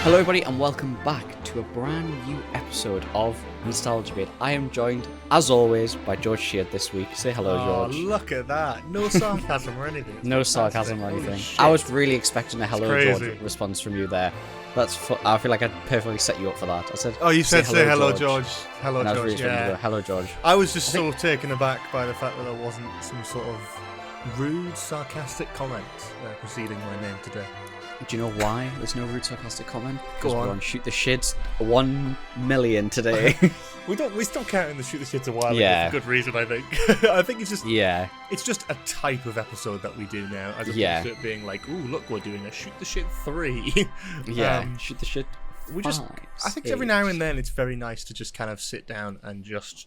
Hello everybody and welcome back to a brand new episode of Nostalgia Bait. I am joined, as always, by George Sheard this week. Say hello, George. Oh, look at that. No sarcasm or anything. No sarcasm or anything. I was really expecting a hello, George response from you there. I feel like I perfectly set you up for that. I said, oh, you said say hello, George. Hello, and George. I was really Yeah. hello, George. I was just so taken aback by the fact that there wasn't some sort of rude, sarcastic comment preceding my name today. Do you know why there's no rude sarcastic comment? Because Go on. we're on Shoot the Shit 1 million today. We still counting the shoot the shits a while Yeah. ago for good reason, I think. I think it's just it's just a type of episode that we do now, as opposed to it being like, ooh, look, we're doing a Shoot the Shit 3. Shoot the Shit. I think every now and then it's very nice to just kind of sit down and just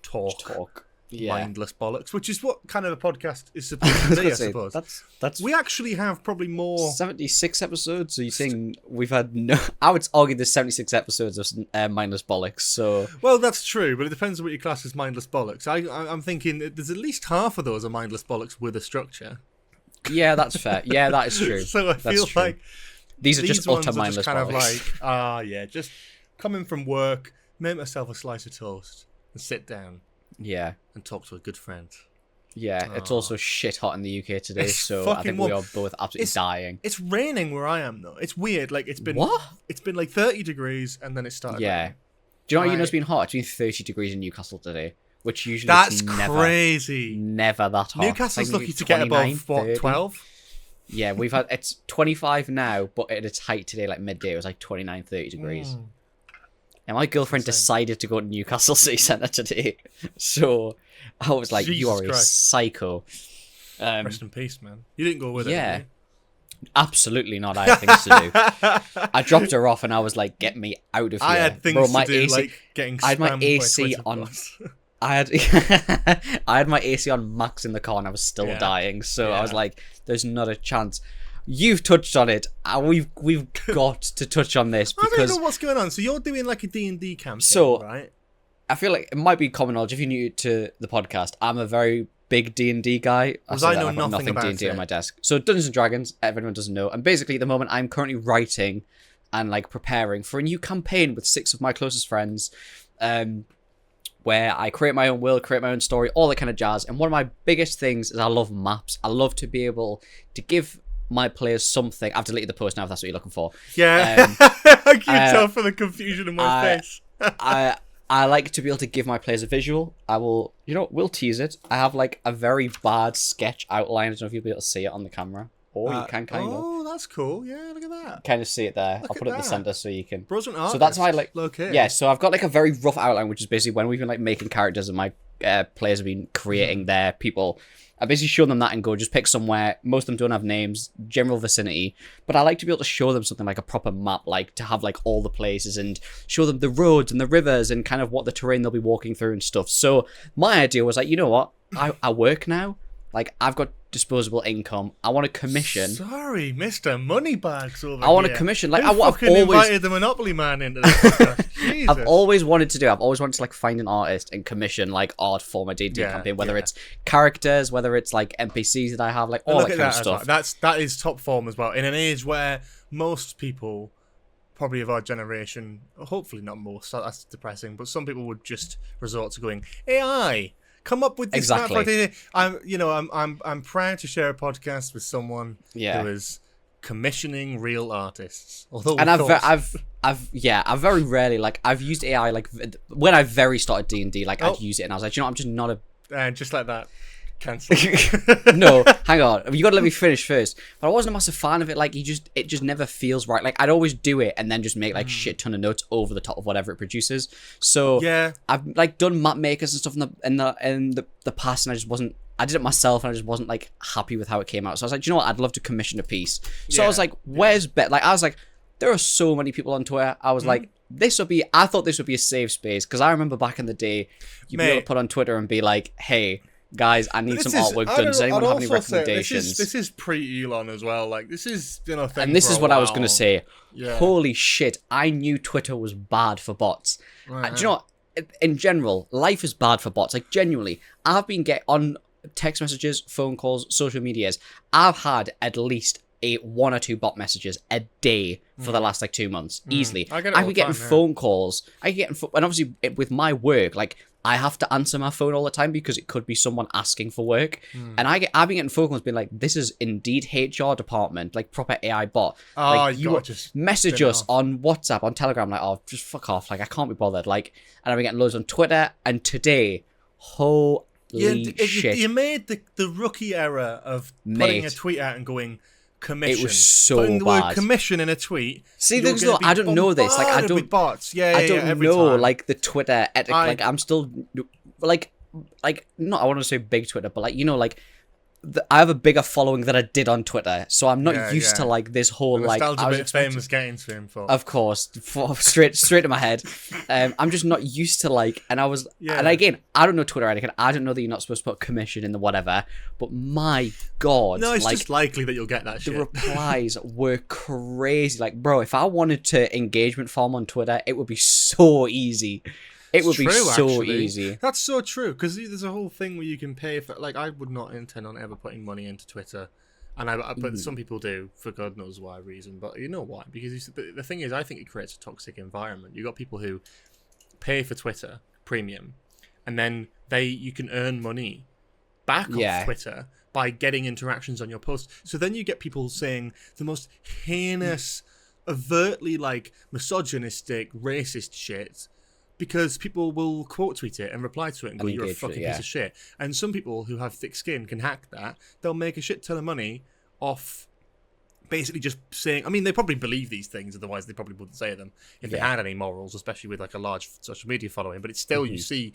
talk. Mindless bollocks, which is what kind of a podcast is supposed to be, I suppose. That's we actually have probably more 76 episodes. So you're saying we've had no? I would argue there's 76 episodes of mindless bollocks. So well, that's true, but it depends on what your class is mindless bollocks. I'm thinking that there's at least half of those are mindless bollocks with a structure. Yeah, that's fair. Yeah, that is true. So I feel like these are just utter mindless kind bollocks. Of like, just coming from work, make myself a slice of toast and sit down. Yeah. And talk to a good friend. Yeah, it's also shit hot in the UK today, so I think we are both absolutely dying. It's raining where I am, though. It's weird. Like, it's been like 30 degrees, and then it started. Yeah. Raining. Do you know what it's been hot? It's been 30 degrees in Newcastle today, which usually that's crazy. Never that hot. Newcastle's lucky to get above, 12? Yeah, we've had, it's 25 now, but at its height today, like midday, it was like 29, 30 degrees. And my girlfriend decided to go to Newcastle City Centre today. So I was like, Jesus you are Christ. a psycho. Rest in peace, man. You didn't go with her, did you? Absolutely not. I had things to do. I dropped her off and I was like, get me out of here. I had things to do, like getting I had my spammed AC by on. Plus. I had my AC on max in the car and I was still dying. So I was like, there's not a chance. You've touched on it. We've got to touch on this because I don't know what's going on. So you're doing like a D&D campaign, right? I feel like it might be common knowledge if you're new to the podcast. I'm a very big D&D guy. I know nothing about D&D it. on my desk. So Dungeons and Dragons, everyone doesn't know. And basically, at the moment, I'm currently writing and like preparing for a new campaign with 6 of my closest friends, where I create my own world, create my own story, all that kind of jazz. And one of my biggest things is I love maps. I love to be able to give my players something. I've deleted the post now if that's what you're looking for. Yeah. I can tell from the confusion in my face. I like to be able to give my players a visual. We'll tease it. I have like a very bad sketch outline. I don't know if you'll be able to see it on the camera. Or you can kind of. Oh, that's cool. Yeah, look at that. Kind of see it there. I'll put it in the center so you can. Brilliant artist. So that's why Okay. Yeah, so I've got like a very rough outline, which is basically when we've been like making characters and my players have been creating their people. I basically show them that and go, just pick somewhere. Most of them don't have names, general vicinity. But I like to be able to show them something like a proper map, like to have like all the places and show them the roads and the rivers and kind of what the terrain they'll be walking through and stuff. So my idea was like, you know what? I work now. Like, I've got disposable income. I want to commission. Sorry, Mr. Moneybags over here. I want to commission. Like, I've always invited the Monopoly man into this podcast. Jesus. I've always wanted to like find an artist and commission like art for my D&D campaign, whether it's characters, whether it's like NPCs that I have, like all that kind of stuff. Well. That is top form as well. In an age where most people, probably of our generation, hopefully not most, that's depressing, but some people would just resort to going AI. Come up with this exactly. I'm proud to share a podcast with someone who is commissioning real artists. Although, and I've very rarely I've used AI like when I very started D&D, like I'd use it and I was like, I'm just not a just like that. Cancel. No, hang on. You got to let me finish first. But I wasn't a massive fan of it. Like it just never feels right. Like I'd always do it and then just make like shit ton of notes over the top of whatever it produces. So I've like done map makers and stuff in the past, and I did it myself, and I just wasn't like happy with how it came out. So I was like, you know what? I'd love to commission a piece. So I was like, where's Bet? Like I was like, there are so many people on Twitter. I was like, I thought this would be a safe space because I remember back in the day, you'd be able to put on Twitter and be like, hey. Guys, I need some artwork done. Does anyone have any recommendations? This is pre-Elon as well. Like this is and this is what I was going to say. Yeah. Holy shit! I knew Twitter was bad for bots. Right. Do you know what? In general, life is bad for bots. Like genuinely, I've been on text messages, phone calls, social medias. I've had at least one or two bot messages a day for the last like 2 months, easily. I be getting phone calls. And obviously with my work, like I have to answer my phone all the time because it could be someone asking for work. And I've been getting phone calls being like, this is Indeed HR department, like proper AI bot. Oh, like you just message us on WhatsApp, on Telegram, like, oh, just fuck off. Like I can't be bothered. Like, and I've been getting loads on Twitter, and today, shit. You made the rookie error of putting a tweet out and going commission. It was so putting the bad. word commission in a tweet. See, I don't know this. Like, I don't. With bots. I don't know. Like the Twitter etiquette. Like, I'm still like not. I want to say big Twitter, but like like. I have a bigger following than I did on Twitter, so I'm not used to like this whole like. Nostalgia bit famous getting to him for. Of course, straight to my head. I'm just not used to like, and I was, and again, I don't know Twitter etiquette. I don't know that you're not supposed to put commission in the whatever. But my God, no, it's just likely that you'll get that shit. The replies were crazy. Like, bro, if I wanted to engagement farm on Twitter, it would be so easy. It would be so easy. That's so true, because there's a whole thing where you can pay for. Like, I would not intend on ever putting money into Twitter, but some people do for God knows why reason. But you know why? Because the thing is, I think it creates a toxic environment. You got people who pay for Twitter Premium, and then you can earn money back off Twitter by getting interactions on your posts. So then you get people saying the most heinous, overtly like misogynistic, racist shit. Because people will quote tweet it and reply to it and go, you're a fucking piece of shit. And some people who have thick skin can hack that. They'll make a shit ton of money off basically just saying... I mean, they probably believe these things, otherwise they probably wouldn't say them if they had any morals, especially with like a large social media following. But it's still, you see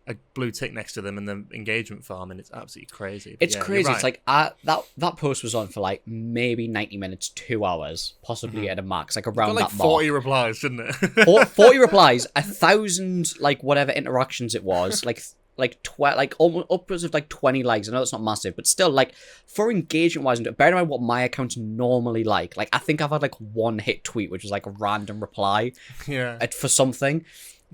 a blue tick next to them in the engagement farm, and it's absolutely crazy. But it's crazy. Right. It's like that post was on for like maybe 90 minutes, 2 hours, possibly at a max, like around like that 40 mark. replies, didn't it? 40 replies, 1,000 like whatever interactions it was, like almost upwards of like 20 likes. I know it's not massive, but still, like for engagement wise, bear in mind what my account's normally like. Like I think I've had like one hit tweet, which was like a random reply, for something.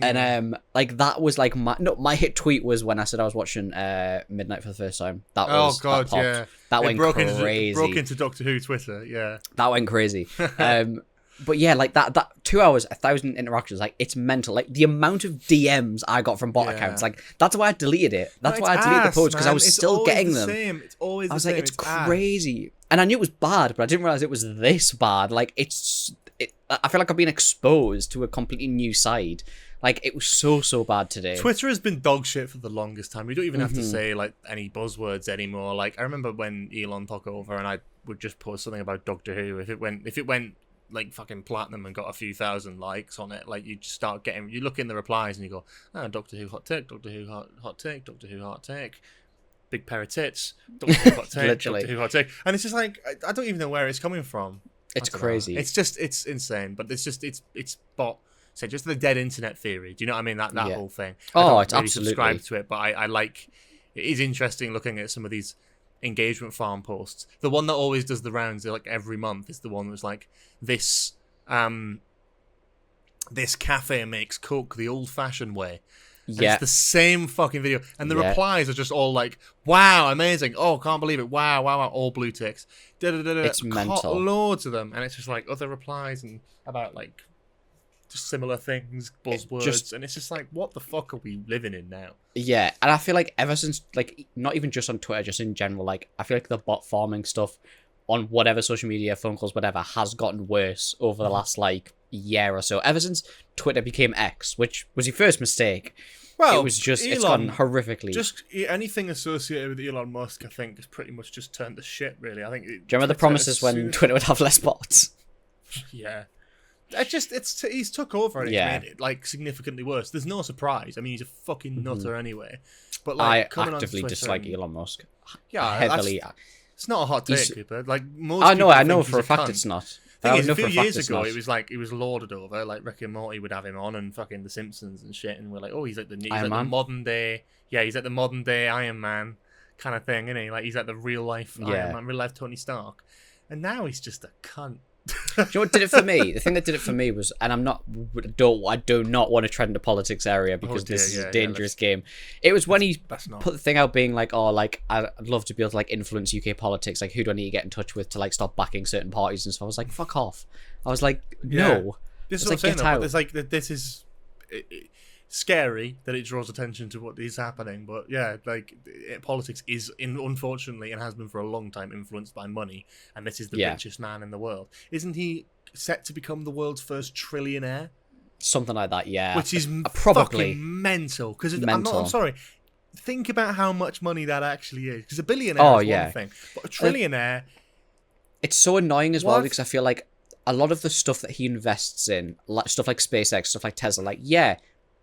And like that was like my hit tweet was when I said I was watching Midnight for the first time. That was that went crazy. Broke into Doctor Who Twitter, that went crazy. But yeah, like that 2 hours, 1,000 interactions, like it's mental. Like the amount of DMs I got from bot accounts, like that's why I deleted it. That's why I deleted the post, because I was still getting them. It's always I was like, it's crazy, and I knew it was bad, but I didn't realize it was this bad. Like I feel like I've been exposed to a completely new side. Like, it was so bad today. Twitter has been dog shit for the longest time. We don't even have to say, like, any buzzwords anymore. Like, I remember when Elon took over and I would just post something about Doctor Who. If it went like, fucking platinum and got a few thousand likes on it, like, you just start getting... You look in the replies and you go, Doctor Who hot take, Doctor Who hot take, Doctor Who hot take. Big pair of tits, Doctor Who hot take, Literally. Doctor Who hot take. And it's just like, I don't even know where it's coming from. It's crazy. It's just, it's insane. But it's bot... So just the dead internet theory. Do you know what I mean? That whole thing. I don't really absolutely subscribe to it, but I like. It is interesting looking at some of these engagement farm posts. The one that always does the rounds, like every month, is the one that's like this. This cafe makes Coke the old-fashioned way. And it's the same fucking video, and the replies are just all like, "Wow, amazing! Oh, can't believe it! Wow, wow, wow!" All blue ticks. It's mental. Loads of them, and it's just like other replies and about like. Just similar things, buzzwords, and it's just like, what the fuck are we living in now? Yeah, and I feel like ever since, like, not even just on Twitter, just in general, like, I feel like the bot farming stuff on whatever social media, phone calls, whatever, has gotten worse over the last, like, year or so. Ever since Twitter became X, which was your first mistake. Well, it was just, it's gone horrifically. Just anything associated with Elon Musk, I think, has pretty much just turned to shit, really. I think. Do you remember the promises when Twitter would have less bots? Yeah. He's took over and it's made it like significantly worse. There's no surprise. I mean, he's a fucking nutter anyway. But like, I actively dislike Elon Musk. Yeah, heavily. It's not a hot take, Cooper. Like most. I know for a fact it's not. A few years ago, it was like it was lauded over. Like Rick and Morty would have him on, and fucking The Simpsons and shit, and we're like, oh, he's like the modern day. Yeah, he's like the modern day Iron Man kind of thing, isn't he? Like he's like the real life Iron Man, real life Tony Stark. And now he's just a cunt. Do you know what did it for me? The thing that did it for me was, and I do not want to trend the politics area because this is a dangerous game. It was when he put the thing out being like, oh, like I'd love to be able to like influence UK politics. Like, who do I need to get in touch with to like stop backing certain parties and stuff? I was like, fuck off. I was like, no. This is what I'm saying. Though, it's like this is scary that it draws attention to what is happening, but politics is unfortunately, and has been for a long time, influenced by money, and this is the richest man in the world. Isn't he set to become the world's first trillionaire? Something like that, yeah. Which is probably fucking mental. Because I'm sorry, think about how much money that actually is. Because a billionaire is one thing, but a trillionaire. It's so annoying as well because I feel like a lot of the stuff that he invests in, stuff like SpaceX, stuff like Tesla, like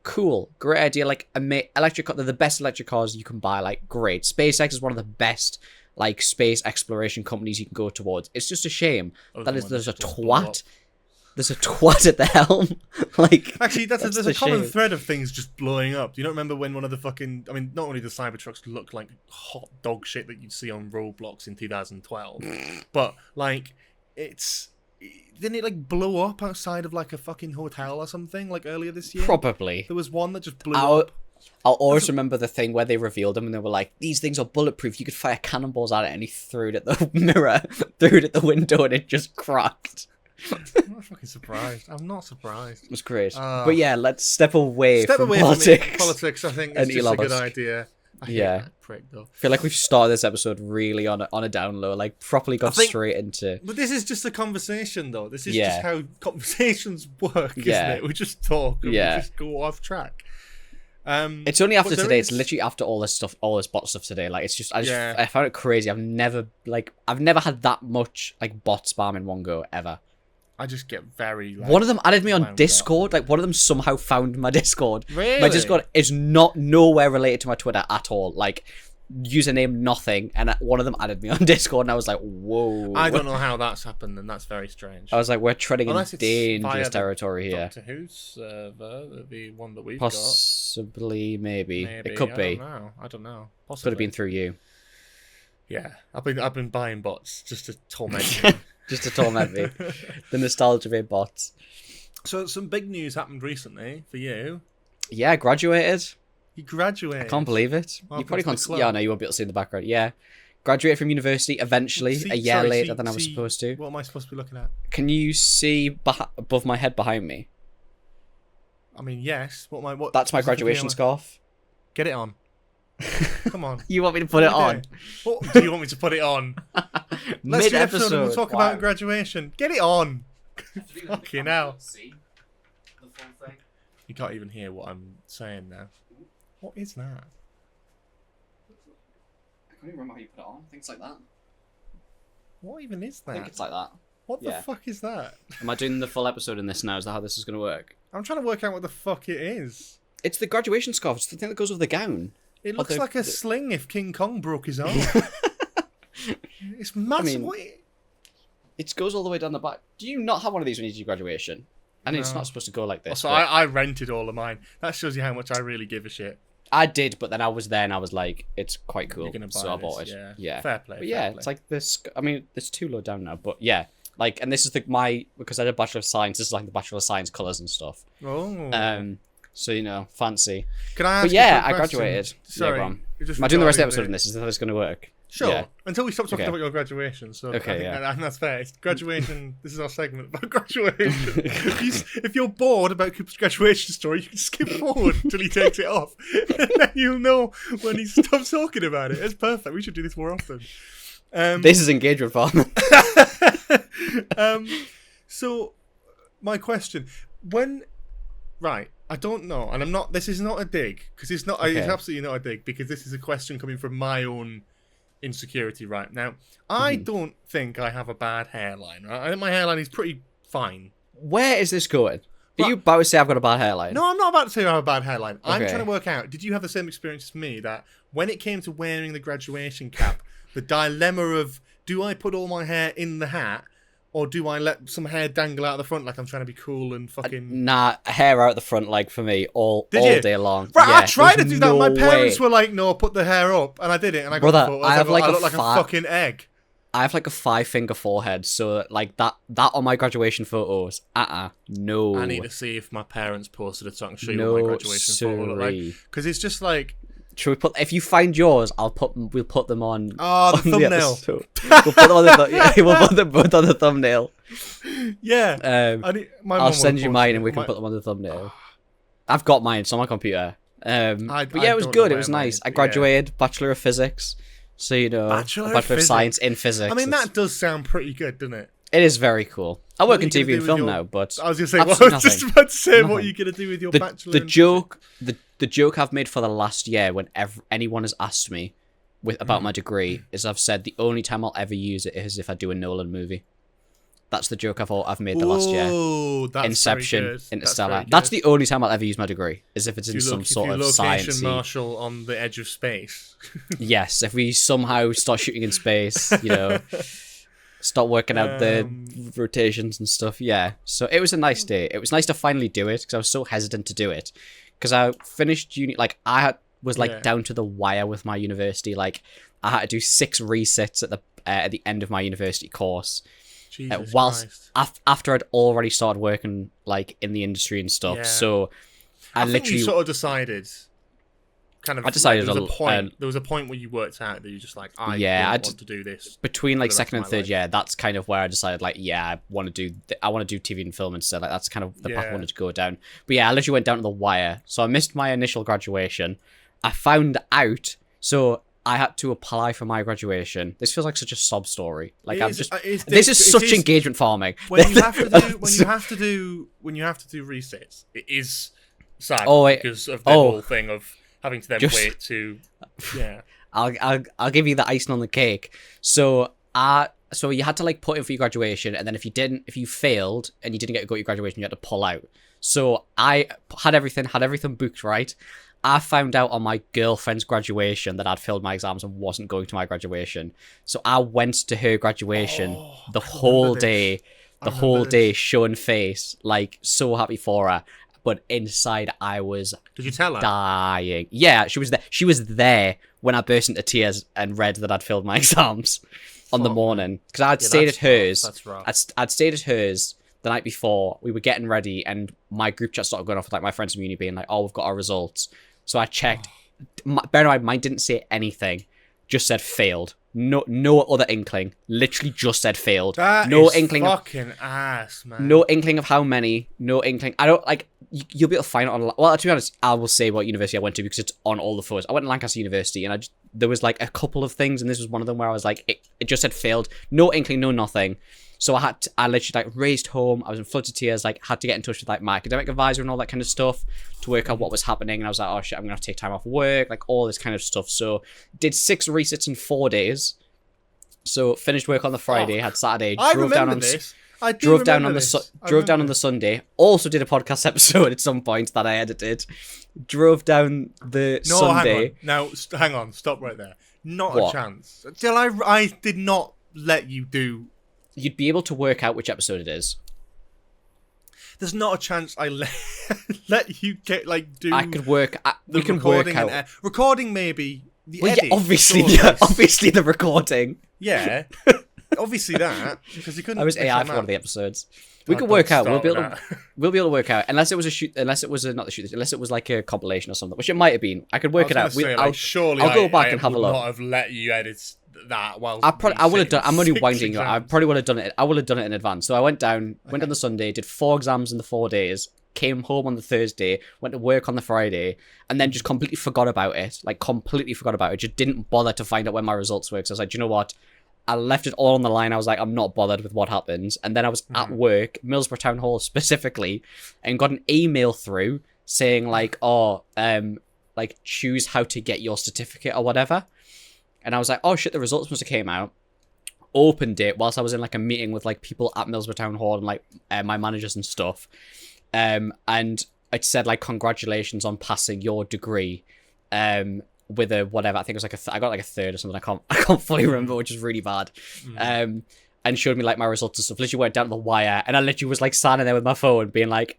cool, great idea. Like electric, they're the best electric cars you can buy. Like, great. SpaceX is one of the best like space exploration companies you can go towards. It's just a shame that there's a twat. There's a twat at the helm. Like, actually, there's a common thread of things just blowing up. Do you not remember when one of the fucking? I mean, not only the Cybertrucks look like hot dog shit that you'd see on Roblox in 2012, but like didn't it like blow up outside of like a fucking hotel or something like earlier this year? Probably. There was one that just blew up. I'll always remember the thing where they revealed them and they were like, these things are bulletproof. You could fire cannonballs at it, and he threw it at the mirror, threw it at the window, and it just cracked. I'm not fucking surprised. I'm not surprised. It was great. But yeah, let's step away from politics. Politics, I think, is just a good idea. Prick, though. I feel like we've started this episode really on a down low, like properly got straight into. But this is just a conversation, though. This is just how conversations work, isn't it? We just talk and we just go off track. It's only after today. It's literally after all this bot stuff today. Like, it's just I found it crazy. I've never had that much like bot spam in one go ever. I just get very. One of them added me on Discord. Like, one of them somehow found my Discord. Really? My Discord is nowhere related to my Twitter at all. Like, username nothing, and one of them added me on Discord, and I was like, whoa. I don't know how that's happened, and that's very strange. I was like, we're treading in dangerous territory here. Doctor Who's server, the one that we've Possibly, maybe. It could be. I don't know. Possibly. Could have been through you. Yeah, I've been buying bots just to torment you. Just to torment me. The nostalgia of it bots. So some big news happened recently for you. Yeah, I graduated. You graduated? I can't believe it. Welcome you probably can't. Yeah, no, you won't be able to see in the background. Yeah, graduated from university eventually, a year later than I was supposed to. What am I supposed to be looking at? Can you see above my head behind me? I mean, yes. What? That's my graduation scarf. Get it on. Come on. You want me to put it on? What do you want me to put it on? Let's do an episode and we'll talk about graduation. Get it on. Fucking hell. You can't even hear what I'm saying now. What is that? I can't even remember how you put it on. I think it's like that. What even is that? I think it's like that. What the fuck is that? Am I doing the full episode in this now? Is that how this is going to work? I'm trying to work out what the fuck it is. It's the graduation scarf. It's the thing that goes with the gown. It looks like a sling if King Kong broke his arm. It's massive. I mean, it goes all the way down the back. Do you not have one of these when you do graduation? And it's not supposed to go like this. Also, I rented all of mine. That shows you how much I really give a shit. I did, but then I was there and I was like, it's quite cool. So I bought it. Yeah. Fair play. But it's like this. I mean, it's too low down now, but yeah. Like, and this is because I did Bachelor of Science, this is like the Bachelor of Science colours and stuff. Oh. So, fancy. Can I ask I graduated. Sorry. Am I doing the rest of the episode in this? Is that how it's going to work? Sure. Yeah. Until we stop talking about your graduation. So I think that's fair. It's graduation. This is our segment about graduation. If you're bored about Cooper's graduation story, you can skip forward until he takes it off. And then you'll know when he stops talking about it. It's perfect. We should do this more often. This is engagement farming. So, my question. Right, I don't know, and I'm not. This is not a dig because it's not. Okay. It's absolutely not a dig because this is a question coming from my own insecurity right now. I don't think I have a bad hairline. Right? I think my hairline is pretty fine. Where is this going? Are you about to say I've got a bad hairline? No, I'm not about to say I have a bad hairline. Okay. I'm trying to work out. Did you have the same experience as me that when it came to wearing the graduation cap, the dilemma of do I put all my hair in the hat? Or do I let some hair dangle out the front like I'm trying to be cool and fucking... Nah, hair out the front, like, for me, all day long. Right, yeah, I tried to do that. My parents were like, no, put the hair up. And I did it. And I got I look like a fucking egg. I have like a 5-finger forehead, so like that on my graduation photos. No. I need to see if my parents posted it so I can show you what my graduation photo looked like. Because it's just like. Should we put? If you find yours, we'll put them on. Oh, the thumbnail. We'll put them on we'll put them both on the thumbnail. Yeah. I'll send you mine, and we can put them on the thumbnail. I've got mine. It's on my computer. But yeah, it was good. It was nice. I graduated Bachelor of Physics. So, you know, Bachelor of Science in Physics. I mean, that does sound pretty good, doesn't it? It is very cool. I work in TV and film now, but I was going to say, I was just about to say, what are you going to do with your Bachelor? The joke I've made for the last year, when anyone has asked me about my degree, is I've said the only time I'll ever use it is if I do a Nolan movie. That's the joke I've made the last year. That's Inception, Interstellar. That's the only time I'll ever use my degree, is if it's in some sort of science. Location Marshall on the edge of space. Yes, if we somehow start shooting in space, you know, start working out the rotations and stuff. Yeah, so it was a nice day. It was nice to finally do it because I was so hesitant to do it because I finished uni. Like was down to the wire with my university. Like I had to do 6 resits at the end of my university course. Whilst after I'd already started working like in the industry and stuff, so I think you sort of decided. I decided there was a point where you worked out that you just like I want to do this between like second and third year. That's kind of where I decided like I want to do TV and film instead. Like that's kind of the path I wanted to go down. But yeah, I literally went down to the wire, so I missed my initial graduation. I found out, so I had to apply for my graduation. This feels like such a sob story. Like this is such engagement farming. When you have to do resets, it is sad because of the whole thing of having to then wait to. Yeah, I'll give you the icing on the cake. So you had to like put in for your graduation, and then if you failed and you didn't get to go to your graduation, you had to pull out. So I had everything booked right. I found out on my girlfriend's graduation that I'd failed my exams and wasn't going to my graduation. So I went to her graduation the whole day, showing face, like so happy for her. But inside I was Did you tell her? Dying. Yeah, she was there. She was there when I burst into tears and read that I'd failed my exams on the morning. Because I'd stayed at hers. That's rough. I'd stayed at hers the night before. We were getting ready and my group chat started going off with like my friends from uni being like, we've got our results. So I checked. Bear in mind, mine didn't say anything. Just said failed. No other inkling. Literally just said failed. That no is inkling. Fucking ass, man. No inkling of how many. No inkling. I don't like. You'll be able to find it on. Well, to be honest, I will say what university I went to because it's on all the photos. I went to Lancaster University and there was like a couple of things, and this was one of them where I was like, it just said failed. No inkling. No nothing. So I literally like raced home. I was in floods of tears. Like had to get in touch with like my academic advisor and all that kind of stuff to work out what was happening. And I was like, oh shit, I'm gonna have to take time off work, like all this kind of stuff. So did 6 resits in 4 days. So finished work on the Friday, had Saturday, drove down on the Sunday. Also did a podcast episode at some point that I edited. Drove down the Sunday. Hang on, stop right there. Not a chance. Till I did not let you do. You'd be able to work out which episode it is. There's not a chance I let you get like do. I could work. We can work out. Recording maybe. Obviously the recording. Yeah, obviously that because you couldn't. I was AI for one of the episodes. We could work out. We'll be able to work out unless it was unless it was like a compilation or something, which it might have been. I could work it out. Surely I'll go back and have a look. Not have let you edit that. I would have done. I'm only winding you. I probably would have done it. I would have done it in advance. So I went on the Sunday, did 4 exams in the 4 days. Came home on the Thursday, went to work on the Friday, and then just completely forgot about it. Like, completely forgot about it. Just didn't bother to find out when my results were. So I was like, do you know what? I left it all on the line. I was like, I'm not bothered with what happens. And then I was at work, Middlesbrough Town Hall specifically, and got an email through saying, like, like, choose how to get your certificate or whatever. And I was like, oh shit, the results must have came out. Opened it whilst I was in, like, a meeting with, like, people at Middlesbrough Town Hall and, like, my managers and stuff. And it said like congratulations on passing your degree, with a whatever. I think it was like I got like a 3rd or something. I can't fully remember, which is really bad. And showed me like my results and stuff. Literally went down to the wire, and I literally was like standing there with my phone, being like,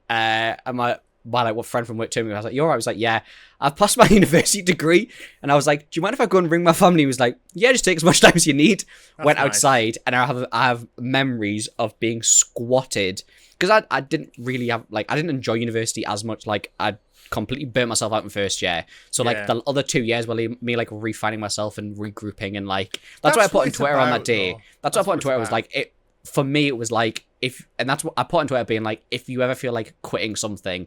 my like what friend from work told me. I was like, "You're all right?" I was like, "Yeah, I've passed my university degree." And I was like, "Do you mind if I go and ring my family?" He was like, "Yeah, just take as much time as you need." Went nice. outside, and I have memories of being squatted because I didn't really have like I didn't enjoy university as much. Like I completely burnt myself out in first year. So like the other 2 years were me like refining myself and regrouping and like that's what I put on Twitter on that day. Though. That's what I put on Twitter was like it for me. It was like and that's what I put on Twitter being like if you ever feel like quitting something.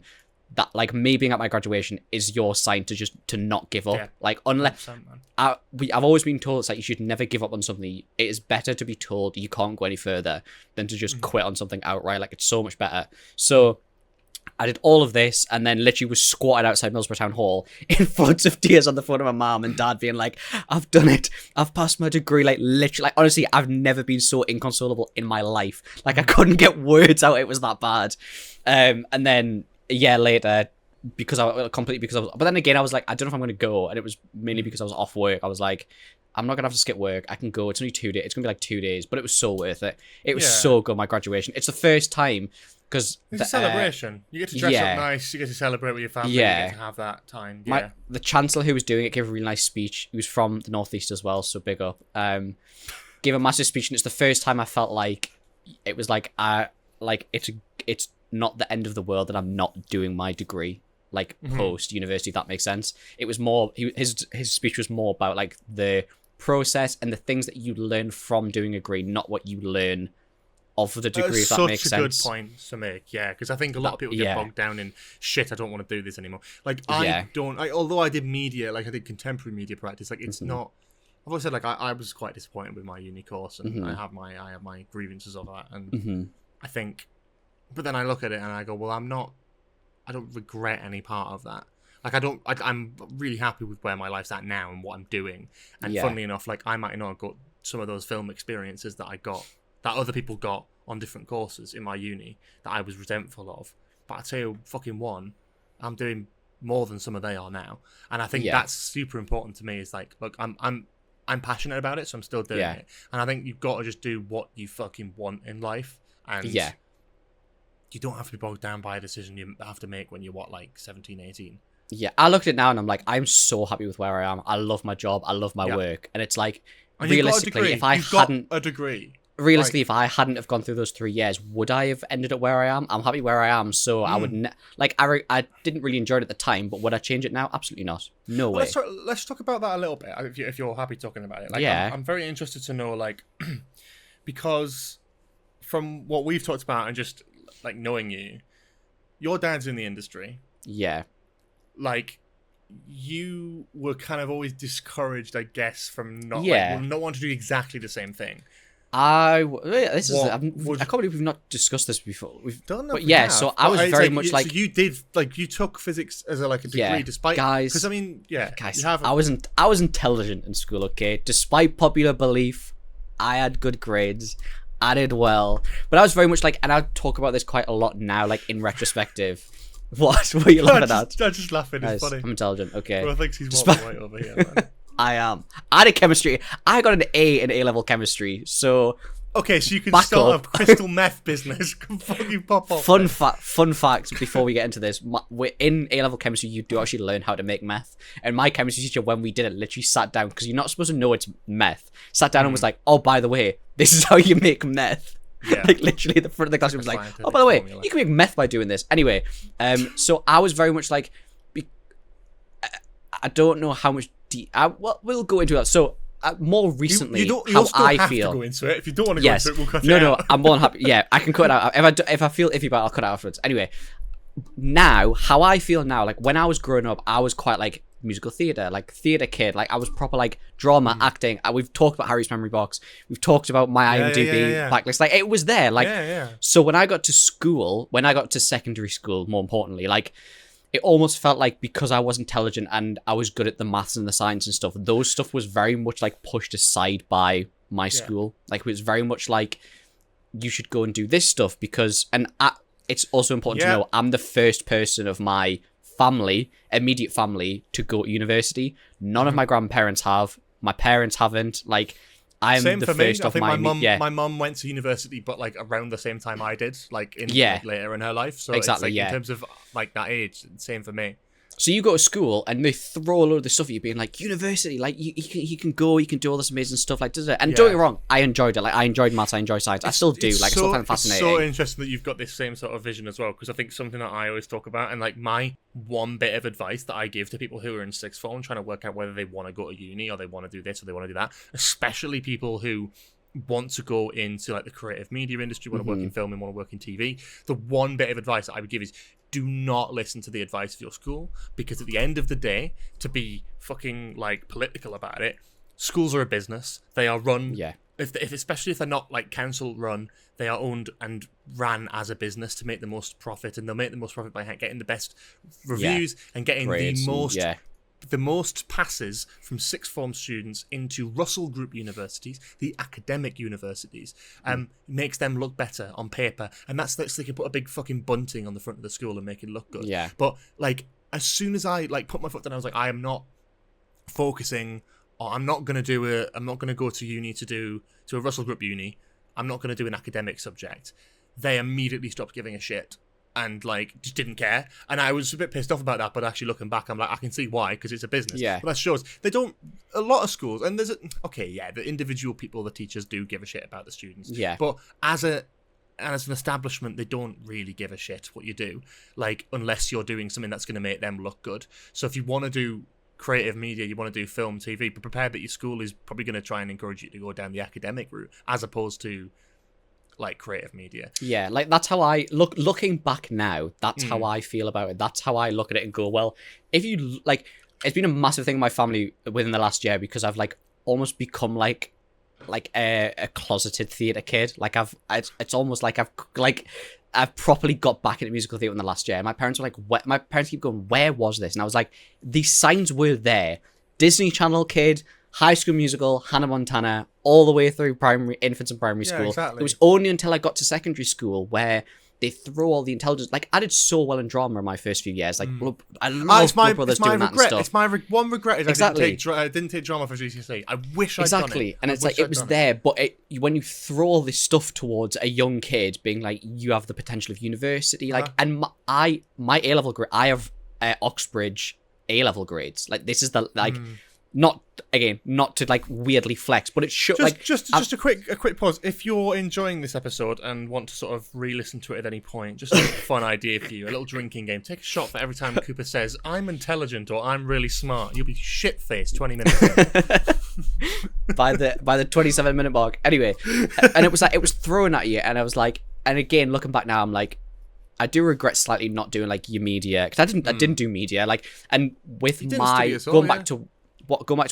That like me being at my graduation is your sign to not give up. Like unless I've always been told it's like you should never give up on something. It is better to be told you can't go any further than to just quit on something outright. Like it's so much better. So I did all of this and then literally was squatted outside Middlesbrough Town Hall in front of tears on the phone of my mum and dad being like, I've done it. I've passed my degree. Like literally, like honestly, I've never been so inconsolable in my life. Like I couldn't get words out. It was that bad. And then a year later, but then again, I was like, I don't know if I'm going to go. And it was mainly because I was off work. I was like, I'm not going to have to skip work. I can go. It's only 2 days. It's going to be like 2 days, but it was so worth it. It was so good, my graduation. It's the first time because it's a celebration. You get to dress up nice. You get to celebrate with your family. Yeah. You get to have that time. The chancellor who was doing it gave a really nice speech. He was from the Northeast as well, so big up. Gave a massive speech, and it's the first time I felt like it was like it's not the end of the world that I'm not doing my degree like post university, if that makes sense. It was more his speech was more about like the process and the things that you learn from doing a degree, not what you learn of the degree, if that makes sense. Such a good point to make, because I think a lot of people get bogged down in shit, I don't want to do this anymore. Like although I did media, like I did contemporary media practice, like it's not. I've always said like I was quite disappointed with my uni course, and I have my grievances of that, and I think. But then I look at it and I go, well, I don't regret any part of that. Like I'm really happy with where my life's at now and what I'm doing. And funnily enough, like I might not have got some of those film experiences that I got, that other people got on different courses in my uni that I was resentful of. But I tell you, fucking one, I'm doing more than some of they are now. And I think that's super important to me. Is like, look, I'm passionate about it, so I'm still doing it. And I think you've got to just do what you fucking want in life. And you don't have to be bogged down by a decision you have to make when you're, 17, 18? Yeah, I looked at it now and I'm like, I'm so happy with where I am. I love my job. I love my work. And it's like, and realistically, if I hadn't... a degree. Realistically, if I hadn't have gone through those 3 years, would I have ended up where I am? I'm happy where I am, so I would... I didn't really enjoy it at the time, but would I change it now? Absolutely not. No way. Let's talk about that a little bit, if you're happy talking about it. I'm very interested to know, because from what we've talked about and just... knowing you, your dad's in the industry. Yeah. You were kind of always discouraged, I guess, from not wanting to do exactly the same thing. I can't believe we've not discussed this before. We've done that. But so I was very much so you did, you took physics as a degree, despite guys. Because guys, I was intelligent in school. Okay, despite popular belief, I had good grades. I did well, but I was very much and I talk about this quite a lot now, in retrospective. What were you laughing at? I'm just laughing. It's funny. I'm intelligent. Okay. Well, I think he's more right over here. Man. I am. I did chemistry. I got an A in A-level chemistry. So okay, so you can start a crystal meth business. Fucking pop off. Fun fact. Before we get into this, in A-level chemistry, you do actually learn how to make meth. And my chemistry teacher, when we did it, literally sat down because you're not supposed to know it's meth. Sat down and was like, "Oh, by the way, this is how you make meth." Yeah. Literally, the front of the classroom was like, "Oh, by the way, you can make meth by doing this." Anyway, so I was very much I don't know how much. We'll go into that. So. More recently, how I feel. Go into it. If you don't want to go into it, we'll cut it out. No, I'm more than happy. Yeah, I can cut it out. If I feel iffy about it, I'll cut it out afterwards. Anyway, now, how I feel now, when I was growing up, I was quite musical theatre, theatre kid. I was proper drama, acting. We've talked about Harry's Memory Box. We've talked about my IMDb blacklist. It was there. So when I got to school, when I got to secondary school, more importantly, it almost felt because I was intelligent and I was good at the maths and the science and stuff, those stuff was very much pushed aside by my school. It was very much you should go and do this stuff because, it's also important to know, I'm the first person of my family, immediate family, to go to university. None of my grandparents have. My parents haven't. I'm Same the for me. first I of think my my mum went to university, but like around the same time I did, like later in her life. So exactly, it's like, in terms of like that age, same for me. So you go to school and they throw a load of this stuff at you, being like, university, like you can go, you can do all this amazing stuff, like does it? And don't get me wrong, I enjoyed it. Like I enjoyed maths, I enjoy science, I still do. Like I still find it fascinating. It's so interesting that you've got this same sort of vision as well, because I think something that I always talk about, and like my one bit of advice that I give to people who are in sixth form trying to work out whether they want to go to uni or they want to do this or they want to do that, especially people who want to go into like the creative media industry, want to work in film and want to work in TV. The one bit of advice that I would give is, do not listen to the advice of your school, because at the end of the day, to be fucking like political about it, schools are a business. They are run, if especially if they're not like council run, they are owned and ran as a business to make the most profit, and they'll make the most profit by getting the best reviews and getting grades, the most passes from sixth form students into Russell Group universities, the academic universities, makes them look better on paper. And that's they can put a big fucking bunting on the front of the school and make it look good. Yeah. But like as soon as I like put my foot down, I was like, I am not focusing, or I'm not gonna go to uni to a Russell Group uni. I'm not gonna do an academic subject. They immediately stopped giving a shit. And like just didn't care, and I was a bit pissed off about that. But actually, looking back, I'm like, I can see why, because it's a business. Yeah. But that shows they don't. A lot of schools, and the individual people, the teachers do give a shit about the students. Yeah. But as an establishment, they don't really give a shit what you do, like unless you're doing something that's going to make them look good. So if you want to do creative media, you want to do film, TV, but prepare that your school is probably going to try and encourage you to go down the academic route as opposed to like creative media. Yeah, like that's how I looking back now, that's how I feel about it. That's how I look at it and go, well, if you like, it's been a massive thing in my family within the last year, because I've like almost become like a closeted theatre kid. Like it's almost like I've properly got back into musical theatre in the last year. My parents were like, my parents keep going, where was this? And I was like, these signs were there. Disney Channel kid, High School Musical, Hannah Montana, all the way through infants and primary school. Exactly. It was only until I got to secondary school where they throw all the intelligence. Like I did so well in drama in my first few years. Like I love Blood Brothers doing that and stuff. It's my one regret is I didn't take drama for GCSE. I wish I'd done it. And it's like it was there, but when you throw all this stuff towards a young kid, being like, you have the potential of university, like, and my A level grade, I have Oxbridge A level grades. Like this is the like. Not to like weirdly flex, but it should just a quick pause. If you're enjoying this episode and want to sort of re-listen to it at any point, just a fun idea for you, a little drinking game. Take a shot for every time Cooper says I'm intelligent or I'm really smart. You'll be shit-faced 20 minutes by the 27-minute mark. Anyway, and it was thrown at you, and I was like, and again looking back now, I'm like, I do regret slightly not doing like your media, because I didn't do media, like, and with my going back to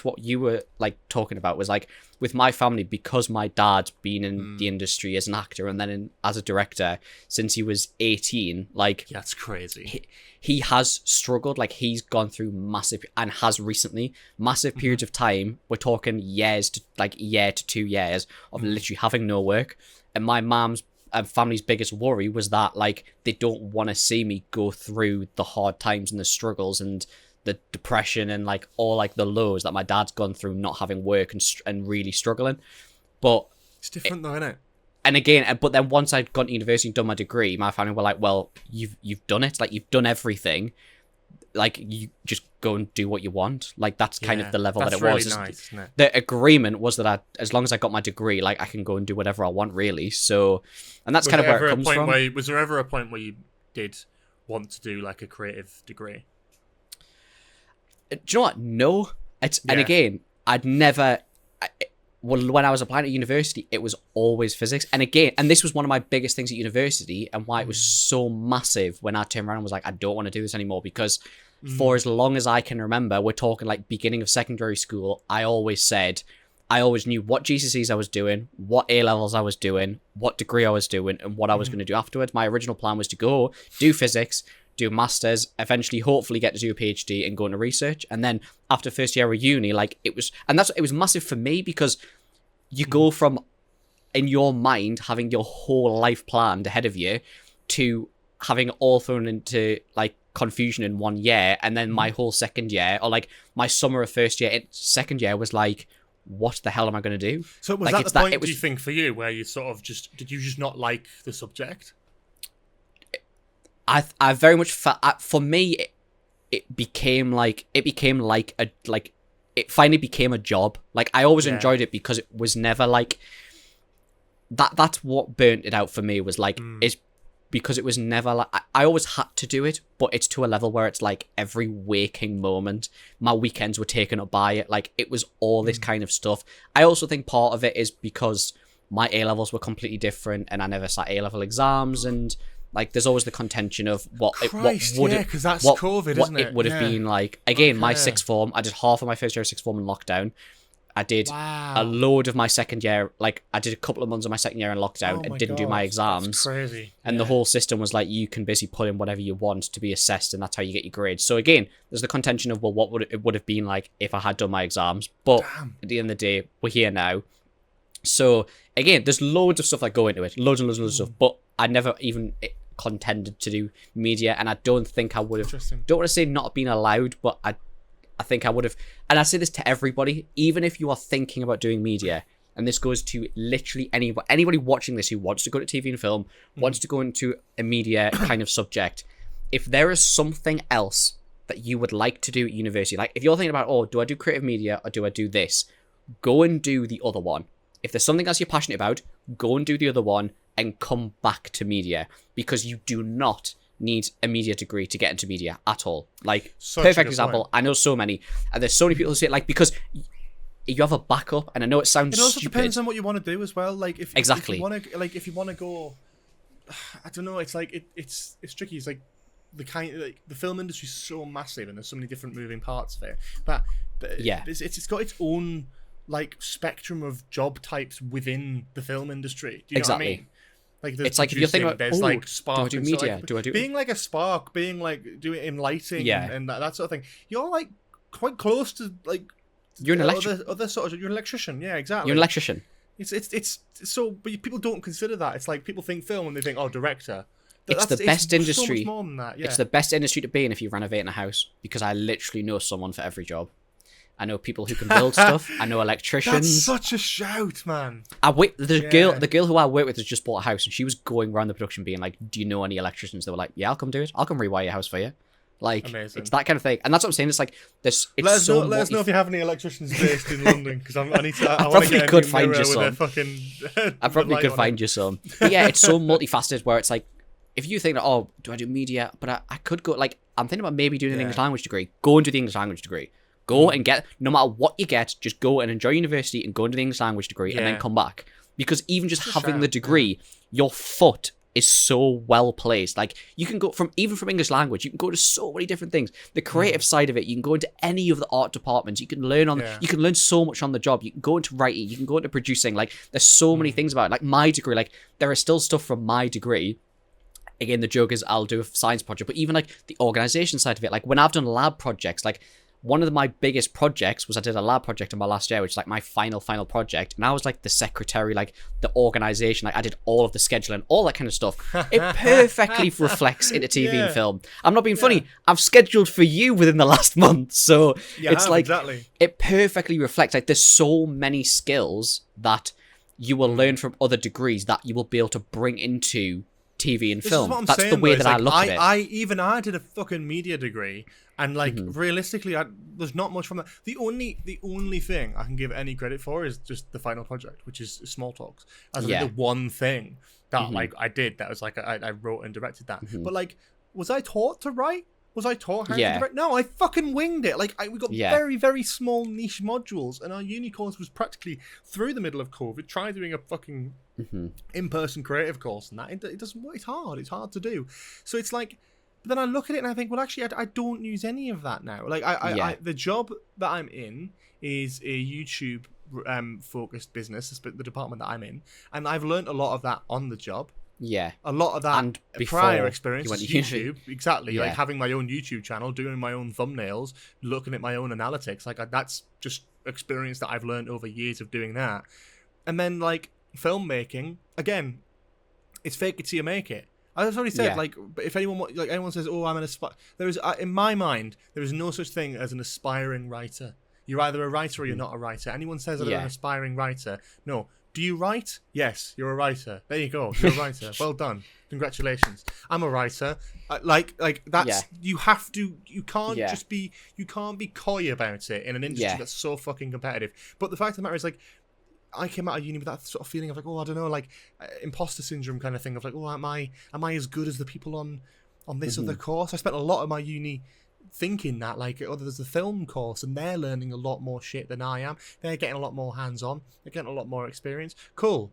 what you were like talking about, was like with my family, because my dad's been in the industry as an actor and then as a director since he was 18. Like that's crazy. He has struggled. Like he's gone through massive periods of time. We're talking years to like year to 2 years of literally having no work. And my mom's and family's biggest worry was that like they don't want to see me go through the hard times and the struggles and the depression and like all like the lows that my dad's gone through, not having work and really struggling. But it's different though, isn't it? And again, but then once I'd gone to university and done my degree, my family were like, well, you've done it, like you've done everything, like you just go and do what you want. Like that's kind of the level that it really was. Nice, isn't it? The agreement was that as long as I got my degree, like I can go and do whatever I want, really. So, and that's kind of where it comes from. Was there ever a point where you did want to do like a creative degree? Do you know what? No. And again, I'd never. When I was applying at university, it was always physics. And again, and this was one of my biggest things at university, and why it was so massive when I turned around and was like, I don't want to do this anymore, because for as long as I can remember, we're talking like beginning of secondary school, I always knew what GCSEs I was doing, what A levels I was doing, what degree I was doing, and what I was going to do afterwards. My original plan was to go do physics, do a master's, eventually hopefully get to do a PhD and go into research. And then after first year of uni, like it was massive for me, because you go from in your mind having your whole life planned ahead of you to having it all thrown into like confusion in 1 year. And then my whole second year, or like my summer of second year was like, what the hell am I going to do? So was that the point, do you think, for you, where you sort of did you just not like the subject? I very much felt, for me, it became like it finally became a job. Like, I always enjoyed it because it was never like that. That's what burnt it out for me, was like, is because it was never like, I always had to do it, but it's to a level where it's like every waking moment, my weekends were taken up by it. Like, it was all this kind of stuff. I also think part of it is because my A-levels were completely different and I never sat A-level exams, and like, there's always the contention of what would have been like. Again, my sixth form, I did half of my first year of sixth form in lockdown. I did a load of my second year. Like, I did a couple of months of my second year in lockdown and didn't do my exams. That's crazy. And the whole system was like, you can basically put in whatever you want to be assessed, and that's how you get your grades. So again, there's the contention of, well, what would it would have been like if I had done my exams? But at the end of the day, we're here now. So again, there's loads of stuff that go into it, loads and loads of stuff. But I never even contended to do media, and I don't think I would have. Don't want to say not being allowed, but I think I would have. And I say this to everybody, even if you are thinking about doing media, and this goes to literally anybody watching this who wants to go to TV and film, wants to go into a media kind of subject. If there is something else that you would like to do at university, like if you're thinking about, oh, do I do creative media or do I do this? Go and do the other one. If there's something else you're passionate about, go and do the other one and come back to media, because you do not need a media degree to get into media at all. Like, perfect example, point. I know so many, and there's so many people who say, like, because you have a backup, and I know it sounds it also stupid. Depends on what you want to do as well. Like, if exactly, if you want to go, I don't know, it's like it's tricky. It's like the film industry is so massive, and there's so many different moving parts of it. But yeah, it's got its own like spectrum of job types within the film industry. Do you know what I mean? Like, it's like, if you're thinking about, there's like spark, do I do media? Like, do I do being like a spark, being like doing in lighting, and that sort of thing? You're like quite close to like you're an electrician. Other sort of, you're an electrician, yeah, exactly. You're an electrician. It's so, but people don't consider that. It's like people think film and they think, oh, director. It's the best industry. So much more than that, yeah. It's the best industry to be in if you're renovating a house, because I literally know someone for every job. I know people who can build stuff. I know electricians. That's such a shout, man. The girl who I work with has just bought a house, and she was going around the production being like, do you know any electricians? They were like, yeah, I'll come do it. I'll come rewire your house for you. Like, amazing. It's that kind of thing. And that's what I'm saying. It's like, this. Let us know if you have any electricians based in London, because I need to. I probably could find you some. I probably could find you some. But yeah, it's so multifaceted, where it's like, if you think that, oh, do I do media? But I could go, like, I'm thinking about maybe doing an English language degree. Go and do the English language degree. Go and get, no matter what you get, just go and enjoy university and go into the English language degree and then come back. Because even just having the degree, your foot is so well placed. Like, you can go from English language, you can go to so many different things. The creative side of it, you can go into any of the art departments. You can learn you can learn so much on the job. You can go into writing, you can go into producing. Like, there's so many things about it. Like, my degree, like, there is still stuff from my degree. Again, the joke is I'll do a science project, but even like the organization side of it, like when I've done lab projects, like one of my biggest projects was I did a lab project in my last year, which is like my final project. And I was like the secretary, like the organization. Like, I did all of the scheduling, all that kind of stuff. It perfectly reflects into TV and film. I'm not being funny. I've scheduled for you within the last month. So it's like, it perfectly reflects. Like, there's so many skills that you will learn from other degrees that you will be able to bring into TV and film. That's the way that I look at it. I did a fucking media degree, and like realistically, there's not much from that. The only thing I can give any credit for is just the final project, which is Small Talks. As like the one thing that like I did that was like I wrote and directed that. But like, was I taught to write? Was I taught how to direct? No, I fucking winged it. Like, we got very, very small niche modules, and our uni course was practically through the middle of COVID. Try doing a fucking in-person creative course, and that it doesn't work. It's hard. It's hard to do. So it's like, but then I look at it and I think, well, actually, I don't use any of that now. Like, the job that I'm in is a YouTube focused business, the department that I'm in, and I've learned a lot of that on the job. Yeah, a lot of that and prior experience is YouTube. Exactly, like having my own YouTube channel, doing my own thumbnails, looking at my own analytics. Like, that's just experience that I've learned over years of doing that. And then like filmmaking, again, it's fake it till you make it. I've already said, like, if anyone says, "Oh, I'm an aspire," there is in my mind there is no such thing as an aspiring writer. You're either a writer or you're not a writer. Anyone says that they're an aspiring writer, no. Do you write? Yes, you're a writer. There you go. You're a writer. Well done. Congratulations. I'm a writer. Like that's you have to. You can't just be. You can't be coy about it in an industry that's so fucking competitive. But the fact of the matter is, like, I came out of uni with that sort of feeling of like, oh, I don't know, like imposter syndrome kind of thing of like, oh, am I as good as the people on this other course? I spent a lot of my uni thinking that, like, oh, there's a film course and they're learning a lot more shit than I am. They're getting a lot more hands-on. They're getting a lot more experience. Cool.